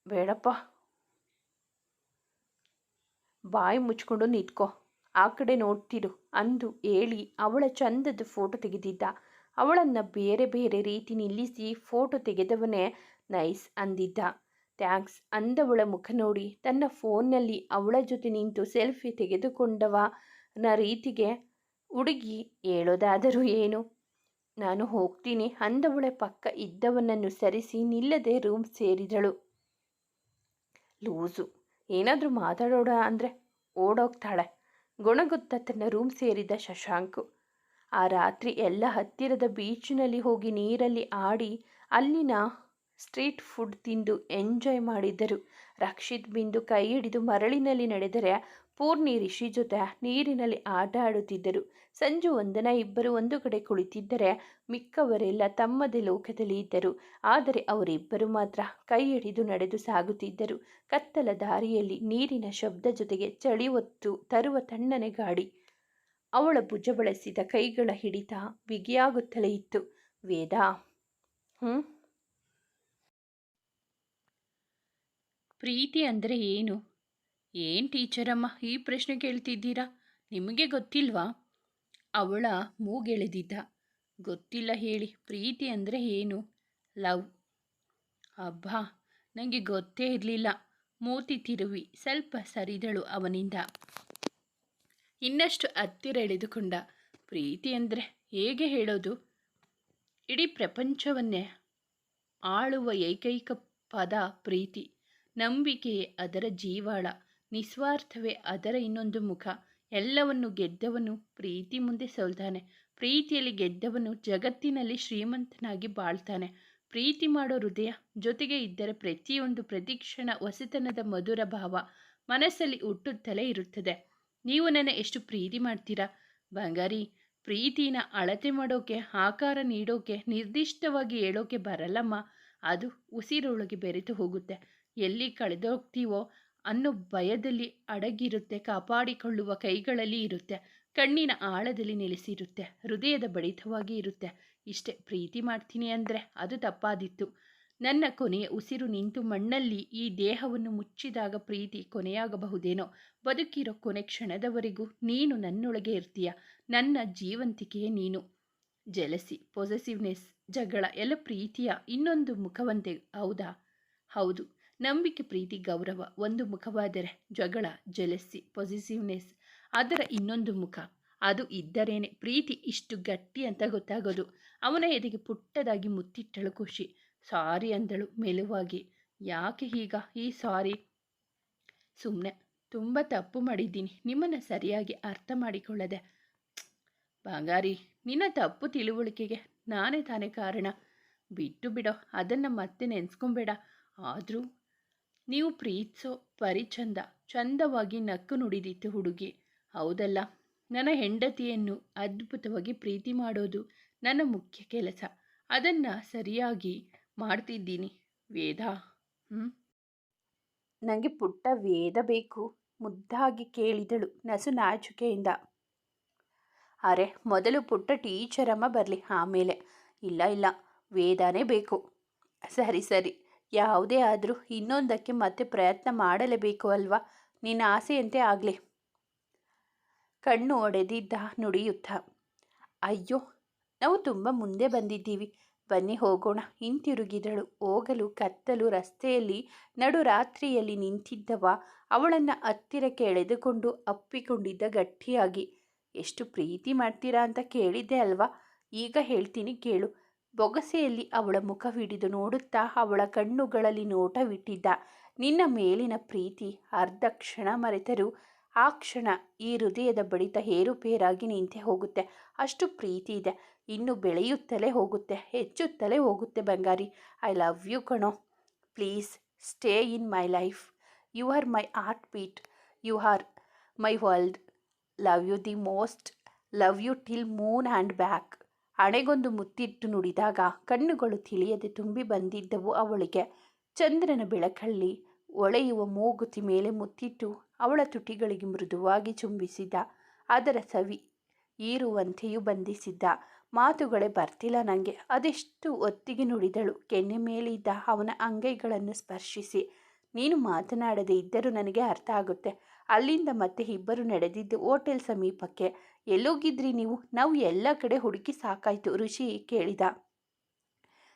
ಬೇಡಪ್ಪ, ಬಾಯಿ ಮುಚ್ಕೊಂಡು ನಿಂತ್ಕೋ, ಆ ಕಡೆ ನೋಡ್ತಿರು ಅಂದು ಹೇಳಿ ಅವಳ ಚಂದದ ಫೋಟೋ ತೆಗೆದಿದ್ದ. ಅವಳನ್ನು ಬೇರೆ ಬೇರೆ ರೀತಿ ನಿಲ್ಲಿಸಿ ಫೋಟೋ ತೆಗೆದವನೇ ನೈಸ್ ಅಂದಿದ್ದ. ಥ್ಯಾಂಕ್ಸ್ ಅಂದವಳ ಮುಖ ನೋಡಿ ತನ್ನ ಫೋನ್ನಲ್ಲಿ ಅವಳ ಜೊತೆ ನಿಂತು ಸೆಲ್ಫಿ ತೆಗೆದುಕೊಂಡವನ ರೀತಿಗೆ ಹುಡುಗಿ ಹೇಳೋದಾದರೂ ಏನು. ನಾನು ಹೋಗ್ತೀನಿ ಅಂದವಳ ಪಕ್ಕ ಇದ್ದವನನ್ನು ಸರಿಸಿ ನಿಲ್ಲದೆ ರೂಮ್ ಸೇರಿದಳು. ಲೂಸು, ಏನಾದರೂ ಮಾತಾಡೋಣ ಅಂದರೆ ಓಡೋಗ್ತಾಳೆ. ಗೊಣಗುತ್ತಾ ತನ್ನ ರೂಮ್ ಸೇರಿದ ಶಶಾಂಕ್. ಆ ರಾತ್ರಿ ಎಲ್ಲ ಹತ್ತಿರದ ಬೀಚ್ನಲ್ಲಿ ಹೋಗಿ ನೀರಲ್ಲಿ ಆಡಿ ಅಲ್ಲಿನ ಸ್ಟ್ರೀಟ್ ಫುಡ್ ತಿಂದು ಎಂಜಾಯ್ ಮಾಡಿದ್ದರು. ರಕ್ಷಿತ್ ಬಿಂದು ಕೈ ಹಿಡಿದು ಮರಳಿನಲ್ಲಿ ನಡೆದರೆ ಪೂರ್ಣಿ ರಿಷಿ ಜೊತೆ ನೀರಿನಲ್ಲಿ ಆಟ ಆಡುತ್ತಿದ್ದರು. ಸಂಜು ವಂದನಾ ಇಬ್ಬರು ಒಂದು ಕಡೆ ಕುಳಿತಿದ್ದರೆ ಮಿಕ್ಕವರೆಲ್ಲ ತಮ್ಮದೇ ಲೋಕದಲ್ಲಿ ಇದ್ದರು. ಆದರೆ ಅವರಿಬ್ಬರು ಮಾತ್ರ ಕೈ ಹಿಡಿದು ನಡೆದು ಸಾಗುತ್ತಿದ್ದರು. ಕತ್ತಲ ದಾರಿಯಲ್ಲಿ ನೀರಿನ ಶಬ್ದ ಜೊತೆಗೆ ಚಳಿ ಹೊತ್ತು ತರುವ ತಣ್ಣನೆ ಗಾಳಿ. ಅವಳ ಭುಜ ಬಳಸಿದ ಕೈಗಳ ಹಿಡಿತ ಬಿಗಿಯಾಗುತ್ತಲೇ ಇತ್ತು. ವೇದಾ, ಪ್ರೀತಿ ಅಂದರೆ ಏನು? ಏನು ಟೀಚರಮ್ಮ ಈ ಪ್ರಶ್ನೆ ಕೇಳ್ತಿದ್ದೀರಾ? ನಿಮಗೆ ಗೊತ್ತಿಲ್ವಾ? ಅವಳ ಮೂಗೆಳೆದಿದ್ದ. ಗೊತ್ತಿಲ್ಲ ಹೇಳಿ, ಪ್ರೀತಿ ಅಂದರೆ ಏನು? ಲವ್. ಅಬ್ಬಾ, ನನಗೆ ಗೊತ್ತೇ ಇರಲಿಲ್ಲ. ಮೂತಿ ತಿರುವಿ ಸ್ವಲ್ಪ ಸರಿದಳು ಅವನಿಂದ. ಇನ್ನಷ್ಟು ಹತ್ತಿರ ಎಳೆದುಕೊಂಡ. ಪ್ರೀತಿ ಅಂದರೆ ಹೇಗೆ ಹೇಳೋದು? ಇಡೀ ಪ್ರಪಂಚವನ್ನೇ ಆಳುವ ಏಕೈಕ ಪದ ಪ್ರೀತಿ. ನಂಬಿಕೆಯೇ ಅದರ ಜೀವಾಳ, ನಿಸ್ವಾರ್ಥವೇ ಅದರ ಇನ್ನೊಂದು ಮುಖ. ಎಲ್ಲವನ್ನು ಗೆದ್ದವನು ಪ್ರೀತಿ ಮುಂದೆ ಸೋಲ್ತಾನೆ. ಪ್ರೀತಿಯಲ್ಲಿ ಗೆದ್ದವನು ಜಗತ್ತಿನಲ್ಲಿ ಶ್ರೀಮಂತನಾಗಿ ಬಾಳ್ತಾನೆ. ಪ್ರೀತಿ ಮಾಡೋ ಹೃದಯ ಜೊತೆಗೆ ಇದ್ದರೆ ಪ್ರತಿಯೊಂದು ಪ್ರತಿಕ್ಷಣ ಹೊಸತನದ ಮಧುರ ಭಾವ ಮನಸ್ಸಲ್ಲಿ ಹುಟ್ಟುತ್ತಲೇ ಇರುತ್ತದೆ. ನೀವು ನನ್ನ ಎಷ್ಟು ಪ್ರೀತಿ ಮಾಡ್ತೀರಾ ಬಂಗಾರಿ? ಪ್ರೀತಿನ ಅಳತೆ ಮಾಡೋಕೆ, ಆಕಾರ ನೀಡೋಕೆ, ನಿರ್ದಿಷ್ಟವಾಗಿ ಹೇಳೋಕೆ ಬರಲ್ಲಮ್ಮ. ಅದು ಉಸಿರೊಳಗೆ ಬೆರೆತು ಹೋಗುತ್ತೆ. ಎಲ್ಲಿ ಕಳೆದೋಗ್ತೀವೋ ಅನ್ನೋ ಭಯದಲ್ಲಿ ಅಡಗಿರುತ್ತೆ. ಕಾಪಾಡಿಕೊಳ್ಳುವ ಕೈಗಳಲ್ಲಿ ಇರುತ್ತೆ. ಕಣ್ಣಿನ ಆಳದಲ್ಲಿ ನೆಲೆಸಿರುತ್ತೆ. ಹೃದಯದ ಬಡಿತವಾಗಿ ಇರುತ್ತೆ. ಇಷ್ಟೇ. ಪ್ರೀತಿ ಮಾಡ್ತೀನಿ ಅಂದರೆ ಅದು ತಪ್ಪಾದಿತ್ತು. ನನ್ನ ಕೊನೆಯ ಉಸಿರು ನಿಂತು ಮಣ್ಣಲ್ಲಿ ಈ ದೇಹವನ್ನು ಮುಚ್ಚಿದಾಗ ಪ್ರೀತಿ ಕೊನೆಯಾಗಬಹುದೇನೋ. ಬದುಕಿರೋ ಕೊನೆ ಕ್ಷಣದವರೆಗೂ ನೀನು ನನ್ನೊಳಗೆ ಇರ್ತೀಯ. ನನ್ನ ಜೀವಂತಿಕೆಯೇ ನೀನು. ಜೆಲಸಿ, ಪೊಸೆಸಿವ್ನೆಸ್, ಜಗಳ ಎಲ್ಲ ಪ್ರೀತಿಯ ಇನ್ನೊಂದು ಮುಖವಂತೆ, ಹೌದಾ? ಹೌದು. ನಂಬಿಕೆ, ಪ್ರೀತಿ, ಗೌರವ ಒಂದು ಮುಖವಾದರೆ ಜಗಳ, ಜೆಲಸಿ, ಪೊಸೆಸಿವ್ನೆಸ್ ಅದರ ಇನ್ನೊಂದು ಮುಖ. ಅದು ಇದ್ದರೇನೆ ಪ್ರೀತಿ ಇಷ್ಟು ಗಟ್ಟಿ ಅಂತ ಗೊತ್ತಾಗೋದು. ಅವನ ಎದೆಗೆ ಪುಟ್ಟದಾಗಿ ಮುತ್ತಿಟ್ಟಳು ಖುಷಿ. ಸಾರಿ ಅಂದಳು ಮೆಲುವಾಗಿ. ಯಾಕೆ ಈಗ ಈ ಸಾರಿ? ಸುಮ್ಮನೆ ತುಂಬ ತಪ್ಪು ಮಾಡಿದ್ದೀನಿ, ನಿಮ್ಮನ್ನು ಸರಿಯಾಗಿ ಅರ್ಥ ಮಾಡಿಕೊಳ್ಳದೆ. ಬಂಗಾರಿ, ನಿನ್ನ ತಪ್ಪು ತಿಳುವಳಿಕೆಗೆ ನಾನೇ ತಾನೇ ಕಾರಣ. ಬಿಟ್ಟು ಬಿಡೋ, ಅದನ್ನು ಮತ್ತೆ ನೆನೆಸ್ಕೊಬೇಡ. ಆದರೂ ನೀವು ಪ್ರೀತಿಸೋ ಪರಿಚಂದ. ಚಂದವಾಗಿ ನಕ್ಕು ನುಡಿದಿತ್ತು ಹುಡುಗಿ. ಹೌದಲ್ಲ, ನನ್ನ ಹೆಂಡತಿಯನ್ನು ಅದ್ಭುತವಾಗಿ ಪ್ರೀತಿ ಮಾಡೋದು ನನ್ನ ಮುಖ್ಯ ಕೆಲಸ. ಅದನ್ನು ಸರಿಯಾಗಿ ಮಾಡ್ತಿದ್ದೀನಿ ವೇದಾ. ನನಗೆ ಪುಟ್ಟ ವೇದ ಬೇಕು, ಮುದ್ದಾಗಿ ಕೇಳಿದಳು ನಸು ನಾಚುಕೆಯಿಂದ. ಅರೆ, ಮೊದಲು ಪುಟ್ಟ ಟೀಚರಮ್ಮ ಬರಲಿ, ಆಮೇಲೆ. ಇಲ್ಲ, ವೇದಾನೇ ಬೇಕು. ಸರಿ, ಯಾವುದೇ ಆದರೂ ಇನ್ನೊಂದಕ್ಕೆ ಮತ್ತೆ ಪ್ರಯತ್ನ ಮಾಡಲೇಬೇಕು ಅಲ್ವಾ? ನಿನ್ನ ಆಸೆಯಂತೆ ಆಗಲಿ. ಕಣ್ಣು ಒಡೆದಿದ್ದ ನುಡಿಯುತ್ತ. ಅಯ್ಯೋ, ನಾವು ತುಂಬ ಮುಂದೆ ಬಂದಿದ್ದೀವಿ, ಬನ್ನಿ ಹೋಗೋಣ. ಹಿಂತಿರುಗಿದಳು. ಹೋಗಲು ಕತ್ತಲು ರಸ್ತೆಯಲ್ಲಿ ನಡು ರಾತ್ರಿಯಲ್ಲಿ ನಿಂತಿದ್ದವ ಅವಳನ್ನು ಹತ್ತಿರಕ್ಕೆ ಎಳೆದುಕೊಂಡು ಅಪ್ಪಿಕೊಂಡಿದ್ದ ಗಟ್ಟಿಯಾಗಿ. ಎಷ್ಟು ಪ್ರೀತಿ ಮಾಡ್ತೀರಾ ಅಂತ ಕೇಳಿದ್ದೆ ಅಲ್ವಾ? ಈಗ ಹೇಳ್ತೀನಿ ಕೇಳು. ಬೊಗಸೆಯಲ್ಲಿ ಅವಳ ಮುಖವಿಡಿದು ನೋಡುತ್ತಾ ಅವಳ ಕಣ್ಣುಗಳಲ್ಲಿ ನೋಟವಿಟ್ಟಿದ್ದ. ನಿನ್ನ ಮೇಲಿನ ಪ್ರೀತಿ ಅರ್ಧ ಕ್ಷಣ ಮರೆತರೂ ಆ ಕ್ಷಣ ಈ ಹೃದಯದ ಬಡಿತ ಏರುಪೇರಾಗಿ ನಿಂತೇ ಹೋಗುತ್ತೆ. ಅಷ್ಟು ಪ್ರೀತಿ ಇದೆ. ಇನ್ನು ಬೆಳೆಯುತ್ತಲೇ ಹೋಗುತ್ತೆ, ಹೆಚ್ಚುತ್ತಲೇ ಹೋಗುತ್ತೆ ಬಂಗಾರಿ. ಐ ಲವ್ ಯು ಕಣೋ. Please stay in my life. You are my heartbeat. You are my world. Love you the most. Love you till moon and back. ಹಣೆಗೊಂದು ಮುತ್ತಿಟ್ಟು ನುಡಿದಾಗ ಕಣ್ಣುಗಳು ತಿಳಿಯದೆ ತುಂಬಿ ಬಂದಿದ್ದವು ಅವಳಿಗೆ. ಚಂದ್ರನ ಬೆಳಕಲ್ಲಿ ಹೊಳೆಯುವ ಮೂಗುತಿ ಮೇಲೆ ಮುತ್ತಿಟ್ಟು ಅವಳ ತುಟಿಗಳಿಗೆ ಮೃದುವಾಗಿ ಚುಂಬಿಸಿದ್ದ. ಅದರ ಸವಿ ಹೀರುವಂತೆಯೂ ಬಂಧಿಸಿದ್ದ. ಮಾತುಗಳೇ ಬರ್ತಿಲ್ಲ ನನಗೆ. ಅದೆಷ್ಟು ಹೊತ್ತಿಗೆ ನುಡಿದಳು ಕೆನ್ನೆ ಮೇಲಿದ್ದ ಅವನ ಅಂಗೈಗಳನ್ನು ಸ್ಪರ್ಶಿಸಿ. ನೀನು ಮಾತನಾಡದೇ ಇದ್ದರೂ ನನಗೆ ಅರ್ಥ ಆಗುತ್ತೆ. ಅಲ್ಲಿಂದ ಮತ್ತೆ ಇಬ್ಬರು ನಡೆದಿದ್ದು ಹೋಟೆಲ್ ಸಮೀಪಕ್ಕೆ. ಎಲ್ಲೋಗಿದ್ರಿ ನೀವು? ನಾವು ಎಲ್ಲ ಕಡೆ ಹುಡುಕಿ ಸಾಕಾಯ್ತು, ಋಷಿ ಕೇಳಿದ.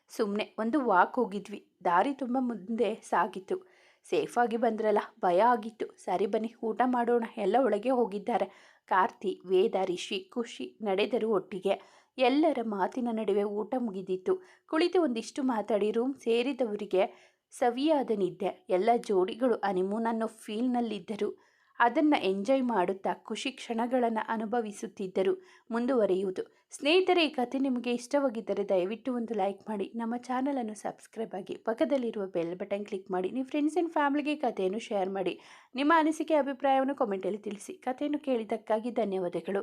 ಸುಮ್ಮನೆ ಒಂದು ವಾಕ್ ಹೋಗಿದ್ವಿ. ದಾರಿ ತುಂಬ ಮುಂದೆ ಸಾಗಿತ್ತು. ಸೇಫಾಗಿ ಬಂದ್ರಲ್ಲ, ಭಯ ಆಗಿತ್ತು. ಸರಿ ಬನ್ನಿ ಊಟ ಮಾಡೋಣ. ಎಲ್ಲ ಒಳಗೆ ಹೋಗಿದ್ದಾರೆ. ಕಾರ್ತಿ, ವೇದ, ರಿಷಿ, ಖುಷಿ ನಡೆದರು ಒಟ್ಟಿಗೆ. ಎಲ್ಲರ ಮಾತಿನ ನಡುವೆ ಊಟ ಮುಗಿದಿತ್ತು. ಕುಳಿತು ಒಂದಿಷ್ಟು ಮಾತಾಡಿ ರೂಮ್ ಸೇರಿದವರಿಗೆ ಸವಿಯಾದ ನಿದ್ದೆ. ಎಲ್ಲ ಜೋಡಿಗಳು ಹನಿಮೂನ್ ಅನ್ನೋ ಫೀಲ್ನಲ್ಲಿದ್ದರು. ಅದನ್ನು ಎಂಜಾಯ್ ಮಾಡುತ್ತಾ ಖುಷಿ ಕ್ಷಣಗಳನ್ನು ಅನುಭವಿಸುತ್ತಿದ್ದರು. ಮುಂದುವರಿಯುವುದು. ಸ್ನೇಹಿತರೆ, ಈ ಕಥೆ ನಿಮಗೆ ಇಷ್ಟವಾಗಿದ್ದರೆ ದಯವಿಟ್ಟು ಒಂದು ಲೈಕ್ ಮಾಡಿ, ನಮ್ಮ ಚಾನಲನ್ನು ಸಬ್ಸ್ಕ್ರೈಬ್ ಆಗಿ, ಪಕ್ಕದಲ್ಲಿರುವ ಬೆಲ್ ಬಟನ್ ಕ್ಲಿಕ್ ಮಾಡಿ, ನಿಮ್ಮ ಫ್ರೆಂಡ್ಸ್ ಆ್ಯಂಡ್ ಫ್ಯಾಮಿಲಿಗೆ ಕಥೆಯನ್ನು ಶೇರ್ ಮಾಡಿ. ನಿಮ್ಮ ಅನಿಸಿಕೆ ಅಭಿಪ್ರಾಯವನ್ನು ಕಾಮೆಂಟಲ್ಲಿ ತಿಳಿಸಿ. ಕಥೆಯನ್ನು ಕೇಳಿದ್ದಕ್ಕಾಗಿ ಧನ್ಯವಾದಗಳು.